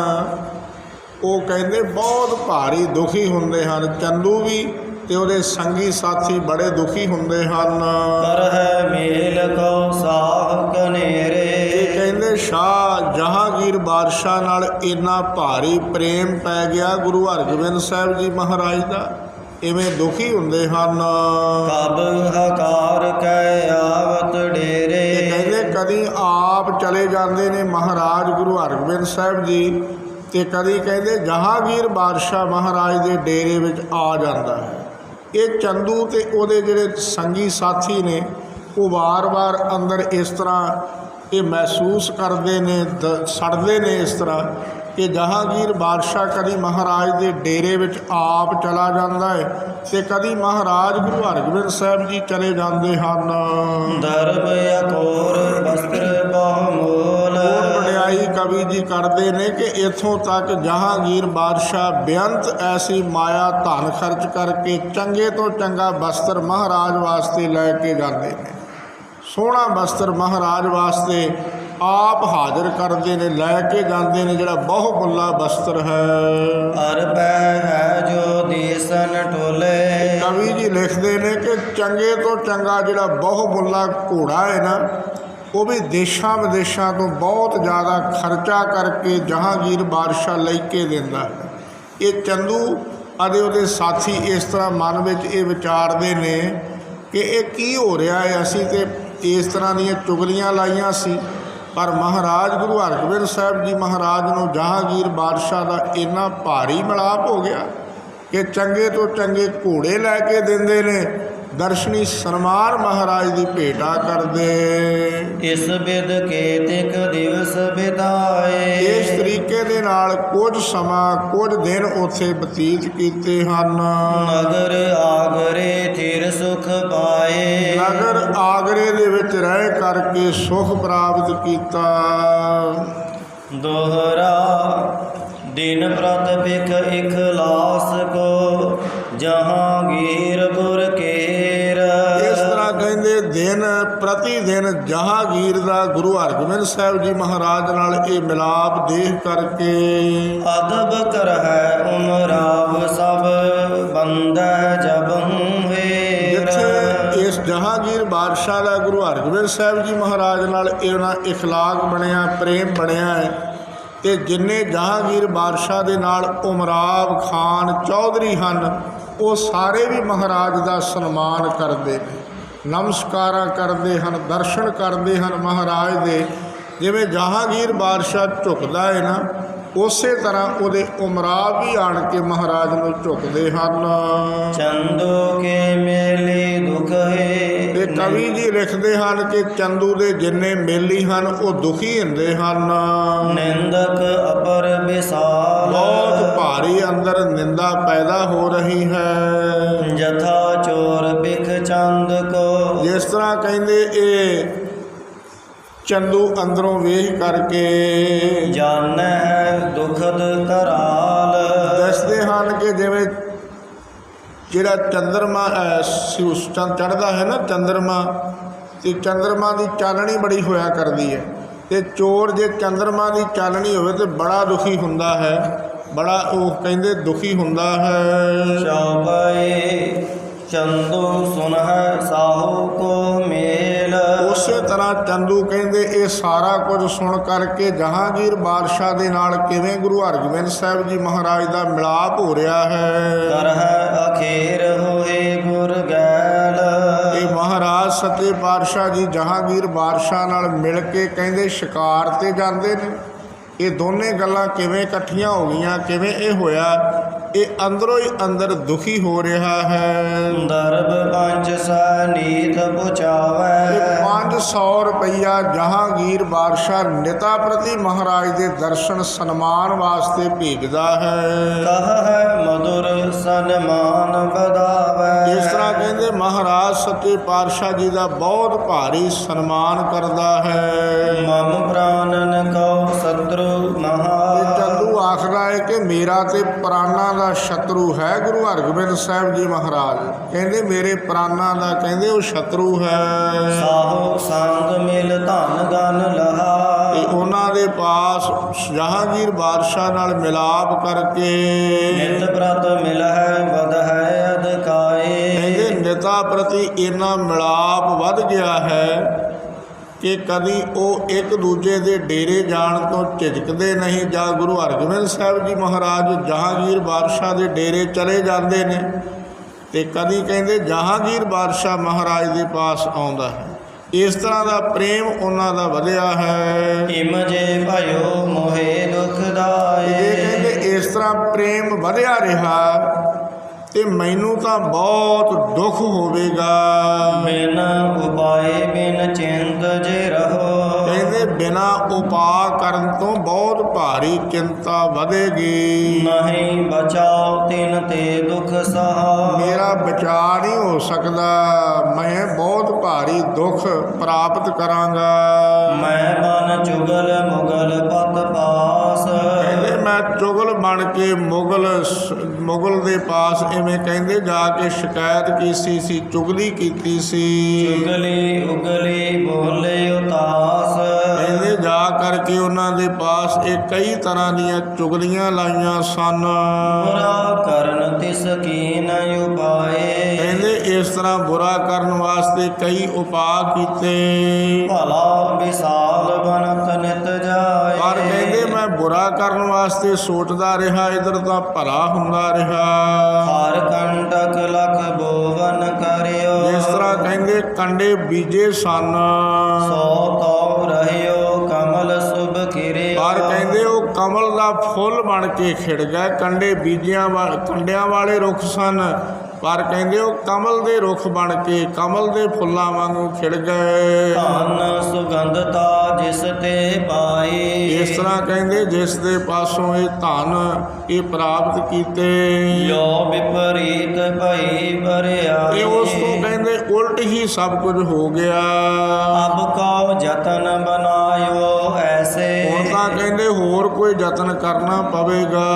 ਉਹ ਕਹਿੰਦੇ ਬਹੁਤ ਭਾਰੀ ਦੁਖੀ ਹੁੰਦੇ ਹਨ। ਚੰਦੂ ਵੀ ਤੇ ਉਹਦੇ ਸੰਗੀ ਸਾਥੀ ਬੜੇ ਦੁਖੀ ਹੁੰਦੇ ਹਨ। ਕਰਹਿ ਮੇਲ ਕੋ ਸਾਹ ਕਨੇਰੇ। ਇਹ ਕਹਿੰਦੇ ਸ਼ਾਹ ਜਹਾਂਗੀਰ ਬਾਦਸ਼ਾਹ ਨਾਲ ਇੰਨਾ ਭਾਰੀ ਪ੍ਰੇਮ ਪੈ ਗਿਆ ਗੁਰੂ ਹਰਗੋਬਿੰਦ ਸਾਹਿਬ ਜੀ ਮਹਾਰਾਜ ਦਾ ਇਵੇਂ ਦੁਖੀ ਹੁੰਦੇ ਹਨ। ਕਬ ਹਕਾਰ ਕੈ ਆਵਤ ਡੇਰੇ। ਇਹ ਕਹਿੰਦੇ ਕਦੀ ਆਪ ਚਲੇ ਜਾਂਦੇ ਨੇ ਮਹਾਰਾਜ ਗੁਰੂ ਹਰਗੋਬਿੰਦ ਸਾਹਿਬ ਜੀ, ਤੇ ਕਦੀ ਕਹਿੰਦੇ ਜਹਾਂਗੀਰ ਬਾਦਸ਼ਾਹ ਮਹਾਰਾਜ ਦੇ ਡੇਰੇ ਵਿੱਚ ਆ ਜਾਂਦਾ ਹੈ। ਇਹ ਚੰਦੂ ਤੇ ਉਹਦੇ ਜਿਹੜੇ ਸੰਗੀ ਸਾਥੀ ਨੇ ਉਹ ਵਾਰ-ਵਾਰ ਅੰਦਰ ਇਸ ਤਰ੍ਹਾਂ ਇਹ ਮਹਿਸੂਸ ਕਰਦੇ ਨੇ, ਸੜਦੇ ਨੇ ਇਸ ਤਰ੍ਹਾਂ ਕਿ ਜਹਾਂਗੀਰ ਬਾਦਸ਼ਾਹ ਕਦੀ ਮਹਾਰਾਜ ਦੇ ਡੇਰੇ ਵਿੱਚ ਆਪ ਚਲਾ ਜਾਂਦਾ ਹੈ ਤੇ ਕਦੀ ਮਹਾਰਾਜ ਗੁਰੂ ਹਰਗੋਬਿੰਦ ਸਾਹਿਬ ਜੀ ਚਲੇ ਜਾਂਦੇ ਹਨ। ਦਰਬ ਅਕੋਰ ਵਸਤਰ ਬਹੁ ਮੋਲ। ਹੋਰ ਵਡਿਆਈ ਕਵੀ ਜੀ ਕਰਦੇ ਨੇ ਕਿ ਇੱਥੋਂ ਤੱਕ ਜਹਾਂਗੀਰ ਬਾਦਸ਼ਾਹ ਬੇਅੰਤ ਐਸੀ ਮਾਇਆ ਧਨ ਖਰਚ ਕਰਕੇ ਚੰਗੇ ਤੋਂ ਚੰਗਾ ਵਸਤਰ ਮਹਾਰਾਜ ਵਾਸਤੇ ਲੈ ਕੇ ਜਾਂਦੇ ਨੇ। ਸੋਹਣਾ ਵਸਤਰ ਮਹਾਰਾਜ ਵਾਸਤੇ ਆਪ ਹਾਜ਼ਰ ਕਰਦੇ ਨੇ, ਲੈ ਕੇ ਜਾਂਦੇ ਨੇ, ਜਿਹੜਾ ਬਹੁ ਮੁੱਲਾ ਵਸਤਰ ਹੈ। ਅਰਬੈ ਹੈ ਜੋ ਦੇਸਨ ਟੋਲੇ। ਕਵੀ ਜੀ ਲਿਖਦੇ ਨੇ ਕਿ ਚੰਗੇ ਤੋਂ ਚੰਗਾ ਜਿਹੜਾ ਬਹੁ ਮੁੱਲਾ ਘੋੜਾ ਹੈ ਨਾ, ਉਹ ਵੀ ਦੇਸ਼ਾਂ ਵਿਦੇਸ਼ਾਂ ਤੋਂ ਬਹੁਤ ਜ਼ਿਆਦਾ ਖਰਚਾ ਕਰਕੇ ਜਹਾਂਗੀਰ ਬਾਦਸ਼ਾਹ ਲੈ ਕੇ ਦਿੰਦਾ ਹੈ। ਇਹ ਚੰਦੂ ਅਤੇ ਉਹਦੇ ਸਾਥੀ ਇਸ ਤਰ੍ਹਾਂ ਮਨ ਵਿੱਚ ਇਹ ਵਿਚਾਰਦੇ ਨੇ ਕਿ ਇਹ ਕੀ ਹੋ ਰਿਹਾ ਹੈ। ਅਸੀਂ ਤੇ ਇਸ ਤਰ੍ਹਾਂ ਦੀਆਂ ਚੁਗਲੀਆਂ ਲਾਈਆਂ ਸੀ, ਪਰ ਮਹਾਰਾਜ ਗੁਰੂ ਹਰਗੋਬਿੰਦ ਸਾਹਿਬ ਜੀ ਮਹਾਰਾਜ ਨੂੰ ਜਹਾਂਗੀਰ ਬਾਦਸ਼ਾਹ ਦਾ ਇੰਨਾ ਭਾਰੀ ਮਿਲਾਪ ਹੋ ਗਿਆ ਕਿ ਚੰਗੇ ਤੋਂ ਚੰਗੇ ਘੋੜੇ ਲੈ ਕੇ ਦਿੰਦੇ ਨੇ, ਦਰਸ਼ਨੀ ਸਨਮਾਨ ਮਹਾਰਾਜ ਦੀ ਭੇਟਾ ਕਰਦੇ। ਇਸ ਬਿਦ ਕੇਤਿਕ ਦਿਵਸ ਬਿਤਾਏ। ਇਸ ਤਰੀਕੇ ਦੇ ਨਾਲ ਕੁਝ ਸਮਾਂ ਕੁਝ ਦਿਨ ਉੱਥੇ ਬਤੀਤ ਕੀਤੇ ਹਨ। ਨਗਰ ਆਗਰੇ ਥਿਰ ਸੁਖ ਪਾਏ। ਨਗਰ ਆਗਰੇ ਦੇ ਵਿੱਚ ਰਹਿ ਕਰਕੇ ਸੁਖ ਪ੍ਰਾਪਤ ਕੀਤਾ। ਦੋਹਰਾ ਦਿਨ ਪ੍ਰਤ ਬਿਖ ਇਖਲਾਸ ਕੋ ਜਹਾਂਗੀਰ ਗੁਰ ਕੇਰ। ਇਸ ਤਰ੍ਹਾਂ ਕਹਿੰਦੇ ਦਿਨ ਪ੍ਰਤੀ ਦਿਨ ਜਹਾਂਗੀਰ ਦਾ ਗੁਰੂ ਹਰਗੋਬਿੰਦ ਸਾਹਿਬ ਜੀ ਮਹਾਰਾਜ ਨਾਲ ਇਹ ਮਿਲਾਪ ਦੇਖ ਕਰਕੇ ਅਦਬ ਕਰਹਿ ਉਮਰਾਵ ਸਭ ਬੰਦੈ ਜਬਹੁ ਵੇਰ। ਜਿੱਥੇ ਇਸ ਜਹਾਂਗੀਰ ਬਾਦਸ਼ਾਹ ਦਾ ਗੁਰੂ ਹਰਗੋਬਿੰਦ ਸਾਹਿਬ ਜੀ ਮਹਾਰਾਜ ਨਾਲ ਇਹਨਾਂ ਇਖਲਾਕ ਬਣਿਆ, ਪ੍ਰੇਮ ਬਣਿਆ ਹੈ, ਤੇ ਜਿੰਨੇ ਜਹਾਂਗੀਰ ਬਾਦਸ਼ਾਹ ਦੇ ਨਾਲ ਉਮਰਾਵ ਖਾਨ ਚੌਧਰੀ ਹਨ ਉਹ ਸਾਰੇ ਵੀ ਮਹਾਰਾਜ ਦਾ ਸਨਮਾਨ ਕਰਦੇ ਨੇ, ਨਮਸਕਾਰਾਂ ਕਰਦੇ ਹਨ, ਦਰਸ਼ਨ ਕਰਦੇ ਹਨ ਮਹਾਰਾਜ ਦੇ। ਜਿਵੇਂ ਜਹਾਂਗੀਰ ਬਾਦਸ਼ਾਹ ਝੁਕਦਾ ਹੈ ਨਾ, ਉਸੇ ਤਰ੍ਹਾਂ ਉਹਦੇ ਉਮਰਾਵ ਵੀ ਆਣ ਕੇ ਮਹਾਰਾਜ ਨੂੰ ਝੁਕਦੇ ਹਨ। ਚੰਦੋ ਕੇ ਮੇਲੇ ਦੁਖ ਹੈ। ਤੇ ਕਵੀ ਜੀ ਲਿਖਦੇ ਹਨ ਕਿ ਚੰਦੂ ਦੇ ਜਿੰਨੇ ਮੇਲੀ ਹਨ ਉਹ ਦੁਖੀ ਹੁੰਦੇ ਹਨ। ਨਿੰਦਕ ਅਪਰ ਵਿਸਾਲ। ਬਹੁਤ ਭਾਰੀ ਅੰਦਰ ਨਿੰਦਾ ਪੈਦਾ ਹੋ ਰਹੀ ਹੈ। ਜਥਾ ਚੋਰ ਬਿਖ ਚੰਦ ਕੋ। ਜਿਸ ਤਰ੍ਹਾਂ ਕਹਿੰਦੇ ਇਹ ਚੰਦੂ ਅੰਦਰੋਂ ਵੇਖ ਕਰਕੇ ਜਾਣੈ ਦੁਖਦ ਕਰਾਲ। ਦੱਸਦੇ ਹਨ ਕਿ ਜਿਵੇਂ ਜਿਹੜਾ ਚੰਦਰਮਾ ਚੜ੍ਹਦਾ ਹੈ ਨਾ, ਚੰਦਰਮਾ, ਤੇ ਚੰਦਰਮਾ ਦੀ ਚਾਨਣੀ ਬੜੀ ਹੋਇਆ ਕਰਦੀ ਹੈ, ਤੇ ਚੋਰ ਜੇ ਚੰਦਰਮਾ ਦੀ ਚਾਨਣੀ ਹੋਵੇ ਤੇ ਬੜਾ ਦੁਖੀ ਹੁੰਦਾ ਹੈ, ਬੜਾ ਉਹ ਕਹਿੰਦੇ ਦੁਖੀ ਹੁੰਦਾ ਹੈ। ਚੌਪਏ ਚੰਦੂ ਸੁਨਹਿ ਸਾਹੂ ਕੋ ਮੇਲ। ਉਸੇ ਤਰ੍ਹਾਂ ਚੰਦੂ ਕਹਿੰਦੇ ਇਹ ਸਾਰਾ ਕੁਝ ਸੁਣ ਕਰਕੇ ਜਹਾਂਗੀਰ ਬਾਦਸ਼ਾਹ ਦੇ ਨਾਲ ਕਿਵੇਂ ਗੁਰੂ ਹਰਗੋਬਿੰਦ ਸਾਹਿਬ ਜੀ ਮਹਾਰਾਜ ਦਾ ਮਿਲਾਪ ਹੋ ਰਿਹਾ ਹੈ। ਕਰਹਿ ਅਖੀਰ ਹੋਏ ਗੁਰ ਗੈਲ। ਇਹ ਮਹਾਰਾਜ ਸੱਚੇ ਪਾਤਸ਼ਾਹ ਜੀ ਜਹਾਂਗੀਰ ਬਾਦਸ਼ਾਹ ਨਾਲ ਮਿਲ ਕੇ ਕਹਿੰਦੇ ਸ਼ਿਕਾਰ ਤੇ ਜਾਂਦੇ ਨੇ। ਇਹ ਦੋਨੇ ਗੱਲਾਂ ਕਿਵੇਂ ਇਕੱਠੀਆਂ ਹੋ ਗਈਆਂ, ਕਿਵੇਂ ਇਹ ਹੋਇਆ, ਇਹ ਅੰਦਰੋਂ ਹੀ ਅੰਦਰ ਦੁਖੀ ਹੋ ਰਿਹਾ ਹੈ। ਦਰਬ ਪੰਜ ਸੈ ਨੀਤ ਪੁਚਾਵੈ। 500 ਰੁਪਈਆ ਜਹਾਂਗੀਰ ਬਾਦਸ਼ਾਹ ਨਿਤਾ ਪ੍ਰਤੀ ਮਹਾਰਾਜ ਦੇ ਦਰਸ਼ਨ ਸਨਮਾਨ ਵਾਸਤੇ ਭੇਜਦਾ ਹੈ। ਕਹੈ ਮధుਰ ਸਨਮਾਨ ਬਦਾਵੈ। ਇਸ ਤਰ੍ਹਾਂ ਕਹਿੰਦੇ ਮਹਾਰਾਜ ਸੱਚੇ ਪਾਤਸ਼ਾਹ ਜੀ ਦਾ ਬਹੁਤ ਭਾਰੀ ਸਨਮਾਨ ਕਰਦਾ ਹੈ। ਮਮ ਪ੍ਰਾਨਨ ਕਉ ਸਤਰੂ ਮਹਾ। ਚੰਦੂ ਆਖਦਾ ਹੈ ਕਿ ਮੇਰਾ ਤੇ ਪ੍ਰਾਨਾਂ ਦਾ ਸ਼ਤਰੂ ਹੈ ਗੁਰੂ ਹਰਗੋਬਿੰਦ ਸਾਹਿਬ ਜੀ ਮਹਾਰਾਜ। ਕਹਿੰਦੇ ਮੇਰੇ ਪ੍ਰਾਨਾਂ ਦਾ ਕਹਿੰਦੇ ਉਹ ਸ਼ਤਰੂ ਹੈ। ਸਾਹੋ ਸੰਗ ਮਿਲ ਧਨ ਗਨ ਲਹਾ। ਤੇ ਉਹਨਾਂ ਦੇ ਪਾਸ ਜਹਾਂਗੀਰ ਬਾਦਸ਼ਾਹ ਨਾਲ ਮਿਲਾਪ ਕਰਕੇ ਨਿਤ ਪ੍ਰਤ ਮਿਲਹਿ ਵਧਹਿ ਅਧਿਕਾਏ। ਕਹਿੰਦੇ ਨਿਤਾ ਪ੍ਰਤੀ ਇੰਨਾ ਮਿਲਾਪ ਵੱਧ ਗਿਆ ਹੈ ਕਿ ਕਦੀ ਉਹ ਇੱਕ ਦੂਜੇ ਦੇ ਡੇਰੇ ਜਾਣ ਤੋਂ ਝਿਜਕਦੇ ਨਹੀਂ, ਜਾਂ ਗੁਰੂ ਹਰਗੋਬਿੰਦ ਸਾਹਿਬ ਜੀ ਮਹਾਰਾਜ ਜਹਾਂਗੀਰ ਬਾਦਸ਼ਾਹ ਦੇ ਡੇਰੇ ਚਲੇ ਜਾਂਦੇ ਨੇ ਤੇ ਕਦੀ ਕਹਿੰਦੇ ਜਹਾਂਗੀਰ ਬਾਦਸ਼ਾਹ ਮਹਾਰਾਜ ਦੇ ਪਾਸ ਆਉਂਦਾ ਹੈ। ਇਸ ਤਰ੍ਹਾਂ ਦਾ ਪ੍ਰੇਮ ਉਹਨਾਂ ਦਾ ਵਧਿਆ ਹੈ। ਇਮ ਜੇ ਭਇਓ ਮੋਹਿ ਦੁਖ ਇਹ ਦਾਏ। ਕਹਿੰਦੇ ਇਸ ਤਰ੍ਹਾਂ ਪ੍ਰੇਮ ਵਧਿਆ ਰਿਹਾ ਤੇ ਮੈਨੂੰ ਤਾਂ ਬਹੁਤ ਦੁੱਖ ਹੋਵੇਗਾ। ਬਿਨ ਉਪਾਏ ਬਿਨ ਚਿੰਤ ਜੇ ਰਹੋ। ਕਹਿੰਦੇ ਬਿਨਾ ਉਪਾਅ ਕਰਨ ਤੋਂ ਬਹੁਤ ਭਾਰੀ ਚਿੰਤਾ ਵਧੇਗੀ। ਨਹੀਂ ਬਚਾਓ ਤਿਨ ਤੇ ਦੁਖ ਸਹਾ। ਮੇਰਾ ਬਚਾਅ ਨਹੀਂ ਹੋ ਸਕਦਾ, ਮੈਂ ਬਹੁਤ ਭਾਰੀ ਦੁੱਖ ਪ੍ਰਾਪਤ ਕਰਾਂਗਾ। ਮੈਂ ਬਨ ਚੁਗਲ ਮੁਗਲ ਪਤ ਪਾਸ। ਕਹਿੰਦੇ ਮੈਂ ਚੁਗਲ ਬਣ ਕੇ ਮੁਗਲ ਦੇ ਪਾਸ ਇਵੇਂ ਕਹਿੰਦੇ ਜਾ ਕੇ ਸ਼ਿਕਾਇਤ ਕੀਤੀ ਸੀ, ਚੁਗਲੀ ਕੀਤੀ ਸੀ। ਚੁਗਲੀ ਉਗਲੀ ਬੋਲੇ ਉਤਾਸ। ਕਹਿੰਦੇ ਜਾ ਕਰਕੇ ਉਹਨਾਂ ਦੇ ਪਾਸ ਇਹ ਕਈ ਤਰ੍ਹਾਂ ਦੀਆਂ ਚੁਗਲੀਆਂ ਲਾਈਆਂ ਸਨ। ਬੁਰਾ ਕਰਨ ਤਿਸ ਕੀਨ ਉਪਾਏ। ਕਹਿੰਦੇ ਇਸ ਤਰ੍ਹਾਂ ਬੁਰਾ ਕਰਨ ਵਾਸਤੇ ਕਈ ਉਪਾਅ ਕੀਤੇ, ਭਲਾ ਵਿਸਾਲ ਬਨਤ ਨਿਤ ਜਾਏ। ਪਰ ਕਹਿੰਦੇ ਮੈਂ ਬੁਰਾ ਕਰਨ ਵਾਸਤੇ ਸੋਚਦਾ ਰਿਹਾ, ਇਧਰ ਤਾਂ ਭਲਾ ਹੁੰਦਾ ਰਿਹਾ। ਹਰ ਕੰਟਕ ਲਖ ਬੋਵਨ ਕਰਿਓ। ਜਿਸ ਤਰ੍ਹਾਂ ਕਹਿੰਦੇ ਕੰਡੇ ਬੀਜੇ ਸਨ, ਸੋ ਤੋ ਰਹਿਓ ਕਮਲ ਸੁਭ ਕਿਰਿਓ। ਪਰ ਕਹਿੰਦੇ ਉਹ ਕਮਲ ਦਾ ਫੁੱਲ ਬਣ ਕੇ ਖਿੜ ਗਏ। ਕੰਡੇ ਕੰਡਿਆਂ ਵਾਲੇ ਰੁੱਖ ਸਨ, ਪਰ ਕਹਿੰਦੇ ਉਹ ਕਮਲ ਦੇ ਰੁੱਖ ਬਣ ਕੇ ਕਮਲ ਦੇ ਫੁੱਲਾਂ ਵਾਂਗੂ ਖਿੜ ਗਏ। ਧਨ ਸੁਗੰਧਤਾ ਜਿਸ ਤੇ ਪਾਈ। ਇਸ ਤਰ੍ਹਾਂ ਕਹਿੰਦੇ ਜਿਸ ਦੇ ਪਾਸੋਂ ਇਹ ਧਨ ਇਹ ਪ੍ਰਾਪਤ ਕੀਤੇ, ਜੋ ਵਿਪਰੀਤ ਭਈ ਬਰਿਆਈ। ਇਹ ਉਸ ਤੋਂ ਕਹਿੰਦੇ ਉਲਟ ਹੀ ਸਭ ਕੁਝ ਹੋ ਗਿਆ। ਅਬ ਕਉ ਜਤਨ ਬਨਾਇਓ ਐਸੇ। ਹੁਣ ਤਾਂ ਕਹਿੰਦੇ ਹੋਰ ਕੋਈ ਯਤਨ ਕਰਨਾ ਪਵੇਗਾ।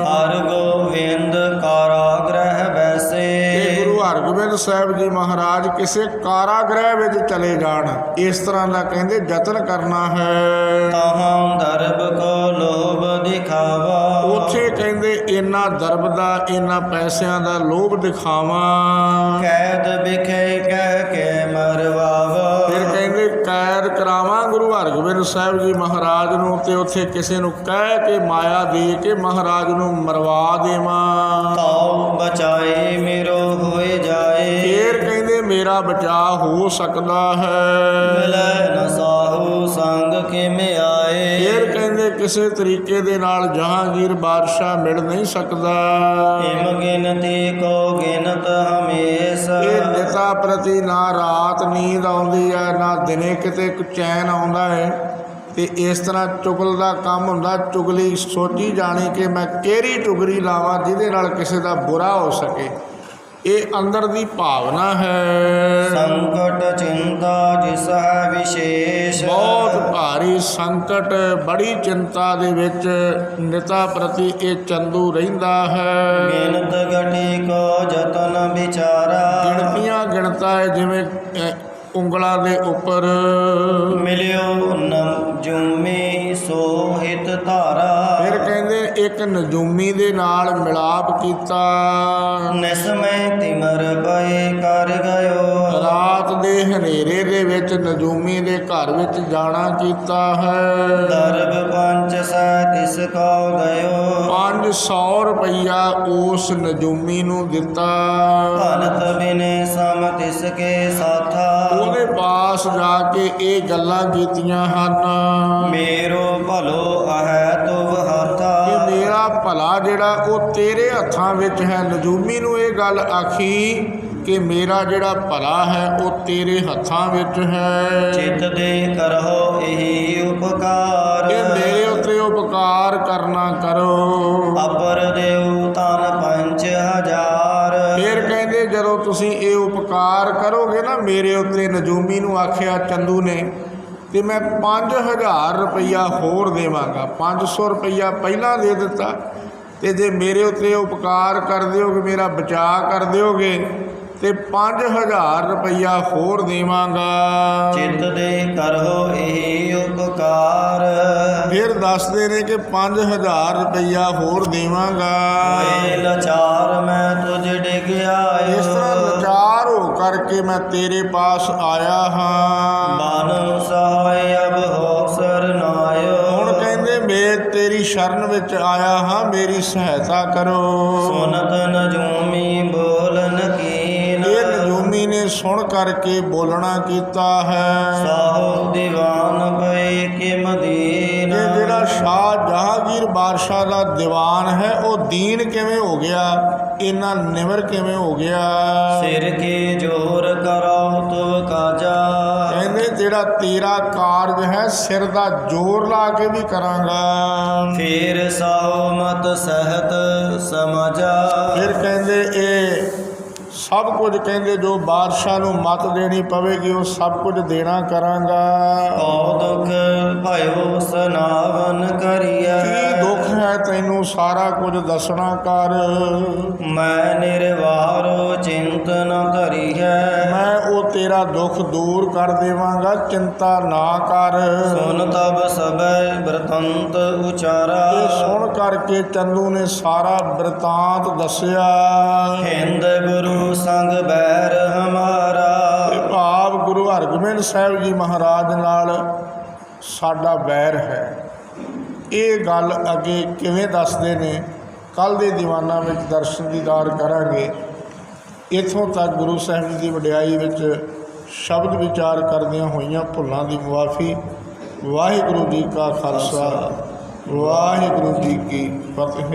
ਹਰ ਗੋਬਿੰਦ ਕਾਰਾਗ੍ਰਹਿ ਬੈਸੇ। ਤੇ ਗੁਰੂ ਹਰਗੋਬਿੰਦ ਸਾਹਿਬ ਜੀ ਮਹਾਰਾਜ ਕਿਸੇ ਕਾਰਾਗ੍ਰਹਿ ਵਿੱਚ ਚਲੇ ਜਾਣ, ਇਸ ਤਰ੍ਹਾਂ ਦਾ ਕਹਿੰਦੇ ਯਤਨ ਕਰਨਾ ਹੈ। ਤਹਾਂ ਦਰਬ ਕੋ ਲੋਭ ਦਿਖਾਵਾ। ਉੱਥੇ ਕਹਿੰਦੇ ਇੰਨਾ ਦਰਬ ਦਾ ਇੰਨਾ ਪੈਸਿਆਂ ਦਾ ਲੋਭ ਦਿਖਾਵਾਂ। ਕੈਦ ਵਿਖੇ ਕਹਿ ਕੇ ਮਰਵਾਵਾ। ਫਿਰ ਕਹਿੰਦੇ ਕੈਦ ਕਰਾਵਾਂ ਗੁਰੂ ਹਰਗੋਬਿੰਦ ਸਾਹਿਬ ਜੀ ਮਹਾਰਾਜ ਨੂੰ, ਤੇ ਉੱਥੇ ਕਿਸੇ ਨੂੰ ਕਹਿ ਕੇ ਮਾਇਆ ਦੇ ਕੇ ਮਹਾਰਾਜ ਨੂੰ ਮਰਵਾ ਦੇਵਾਂ। ਤਾਉ ਬਚਾਏ ਮੇਰੋ ਹੋਏ ਜਾਏ। ਫੇਰ ਕਹਿੰਦੇ ਮੇਰਾ ਬਚਾਅ ਹੋ ਸਕਦਾ ਹੈ। ਮਿਲੈ ਨ ਸਾਹੂ ਸੰਗ ਕਿਵੇਂ ਆਏ। ਫੇਰ ਕਹਿੰਦੇ ਕਿਸੇ ਤਰੀਕੇ ਦੇ ਨਾਲ ਜਹਾਂਗੀਰ ਬਾਦਸ਼ਾਹ ਮਿਲ ਨਹੀਂ ਸਕਦਾ। ਇਮ ਗਿਨਤੀ ਕੋ ਗਿਨਤ ਹਮੇਸ਼। ਇਹ ਨਿਤਾ ਪ੍ਰਤੀ ਨਾ ਰਾਤ ਨੀਂਦ ਆਉਂਦੀ ਹੈ, ਨਾ ਦਿਨੇ ਕਿਤੇ ਚੈਨ ਆਉਂਦਾ ਹੈ। ਤੇ ਇਸ ਤਰ੍ਹਾਂ ਚੁਗਲ ਦਾ ਕੰਮ ਹੁੰਦਾ। ਚੁਗਲੀ ਸੋਚੀ ਜਾਣੀ ਕਿ ਮੈਂ ਕਿਹੜੀ ਚੁਗਲੀ ਲਾਵਾਂ ਜਿਹਦੇ ਨਾਲ ਕਿਸੇ ਦਾ ਬੁਰਾ ਹੋ ਸਕੇ। ਇਹ ਅੰਦਰ ਦੀ ਭਾਵਨਾ ਹੈ। ਸੰਕਟ ਚਿੰਤਾ ਜਿਸ ਹੈ ਵਿਸ਼ੇਸ਼। ਬਹੁਤ ਭਾਰੀ ਸੰਕਟ, ਬੜੀ ਚਿੰਤਾ ਦੇ ਵਿੱਚ ਨਿਤਾ ਪ੍ਰਤੀ ਇਹ ਚੰਦੂ ਰਹਿੰਦਾ ਹੈ। ਗਿਣਤ ਗਟੀ ਕੋ ਜਤਨ ਵਿਚਾਰਾ। ਗਿਣਤੀਆਂ ਗਿਣਤਾ ਹੈ ਜਿਵੇਂ ਉਂਗਲਾਂ ਦੇ ਉੱਪਰ। ਮਿਲਿਓ ਨਜੂਮੀ ਸੋਹਿਤ ਧਾਰਾ। ਫਿਰ ਕਹਿੰਦੇ ਇੱਕ ਨਜੂਮੀ ਦੇ ਨਾਲ ਮਿਲਾਪ ਕੀਤਾ। ਨਿਸਮੈ ਤਿਮਰ ਪਏ ਕਰ ਗਇਓ। ਰਾਤ ਦੇ ਹਨੇਰੇ ਦੇ ਵਿੱਚ ਨਜੂਮੀ ਦੇ ਘਰ ਵਿੱਚ ਜਾਣਾ ਕੀਤਾ ਹੈ। ਦਰਬ ਪੰਚ ਸੈ ਤਿਸ ਕੋ ਗਇਓ। 500 ਰੁਪਈਆ ਉਸ ਨਜੂਮੀ ਨੂੰ ਦਿੱਤਾ। ਭਨਤ ਬਿਨੇ ਸਮ ਤਿਸ ਕੇ ਸਾਥਾ। ਉਹਦੇ ਪਾਸ ਜਾ ਕੇ ਇਹ ਗੱਲਾਂ ਕੀਤੀਆਂ ਹਨ ਮੇਰੋ ਭਲੋ ਅਹੈ ਤੁਵ ਹਾਥਾ। ਕਿ ਮੇਰਾ ਭਲਾ ਜਿਹੜਾ ਉਹ ਤੇਰੇ ਹੱਥਾਂ ਵਿੱਚ ਹੈ। ਨਜੂਮੀ ਨੂੰ ਇਹ ਗੱਲ ਆਖੀ ਕਿ ਮੇਰਾ ਜਿਹੜਾ ਭਲਾ ਹੈ ਉਹ ਤੇਰੇ ਹੱਥਾਂ ਵਿੱਚ ਹੈ। ਚਿਤ ਦੇ ਕਰਹੁ ਇਹੀ ਉਪਕਾਰ। ਇਹ ਮੇਰੇ ਉੱਤੇ ਉਪਕਾਰ ਕਰਨਾ ਕਰੋ। ਅਪਰ ਦੇਉ ਤਨ 5000। ਫਿਰ ਕਹਿੰਦੇ ਜਦੋਂ ਤੁਸੀਂ ਇਹ ਉਪਕਾਰ ਕਰੋਗੇ ਨਾ ਮੇਰੇ ਉੱਤੇ, ਨਜੂਮੀ ਨੂੰ ਆਖਿਆ ਚੰਦੂ ਨੇ, ਤੇ ਮੈਂ 5000 ਰੁਪਈਆ ਹੋਰ ਦੇਵਾਂਗਾ। 500 ਰੁਪਈਆ ਪਹਿਲਾਂ ਦੇ ਦਿੱਤਾ, ਤੇ ਜੇ ਮੇਰੇ ਉੱਤੇ ਉਪਕਾਰ ਕਰ ਦਿਓਗੇ, ਮੇਰਾ ਬਚਾਅ ਕਰ ਦਿਓਗੇ, ਤੇ 5000 ਰੁਪਈਆ ਹੋਰ ਦੇਵਾਂਗਾ। ਚਿਤ ਦੇ ਕਰਹੁ ਇਹੀ ਉਪਕਾਰ। ਫਿਰ ਦੱਸਦੇ ਨੇ ਕਿ 5000 ਰੁਪਈਆ ਹੋਰ ਦੇਵਾਂਗਾ। ਏ ਲਾਚਾਰ ਮੈਂ ਤੁਝ ਡਿਗ ਆਇਓ। ਇਸ ਤਰ੍ਹਾਂ ਲਾਚਾਰ ਹੋ ਕਰਕੇ ਮੈਂ ਤੇਰੇ ਪਾਸ ਆਇਆ ਹਾਂ। ਮਨ ਸਹਾਇ ਅਬ ਹੋ ਸਰਨਾਇਓ। ਹੁਣ ਕਹਿੰਦੇ ਮੈਂ ਤੇਰੀ ਸ਼ਰਨ ਵਿੱਚ ਆਇਆ ਹਾਂ, ਮੇਰੀ ਸਹਾਇਤਾ ਕਰੋ। ਸੁਨਤ ਨਜੂਮੀ ਬੋਲਨ सुन करके बोलना कीता है साहो दीवान भय के मदीन कि जेड़ा शाह जहांगीर बादशाह का दीवान है वो दीन किवें हो गया, इन्ना निवर किवें हो गया। सिर के जोर करो तो काजा कहते जेड़ा तेरा कारज है सिर का जोर ला के भी करांगा। फिर साहो मत सहत समझा फिर कहते ए सब कुछ कहते जो बादशाह नूं मत देनी पवेगी वो सब कुछ देना करांगा। ओ दुख भयो सनावन करिए की दुख है तैनू सारा कुछ दसना कर। मैं निर्वारो चिंत न करी है मैं वो तेरा दुख दूर कर देवांगा, चिंता ना कर। सुन तब सब वृतंत उचारा ये सुन करके चंदू ने सारा वृतांत दसिया। हिंद गुरु संग बैर हमारा ਇਹ ਭਾਵ ਗੁਰੂ ਹਰਗੋਬਿੰਦ ਸਾਹਿਬ ਜੀ ਮਹਾਰਾਜ ਨਾਲ ਸਾਡਾ ਵੈਰ ਹੈ। ਇਹ ਗੱਲ ਅੱਗੇ ਕਿਵੇਂ ਦੱਸਦੇ ਨੇ ਕੱਲ੍ਹ ਦੇ ਦੀਵਾਨਾਂ ਵਿੱਚ ਦਰਸ਼ਨ ਦੀਦਾਰ ਕਰਾਂਗੇ। ਇੱਥੋਂ ਤੱਕ ਗੁਰੂ ਸਾਹਿਬ ਜੀ ਦੀ ਵਡਿਆਈ ਵਿੱਚ ਸ਼ਬਦ ਵਿਚਾਰ ਕਰਦਿਆਂ ਹੋਈਆਂ ਭੁੱਲਾਂ ਦੀ ਮੁਆਫੀ। ਵਾਹਿਗੁਰੂ ਜੀ ਕਾ ਖਾਲਸਾ ਵਾਹਿਗੁਰੂ ਜੀ ਕੀ ਫਤਿਹ।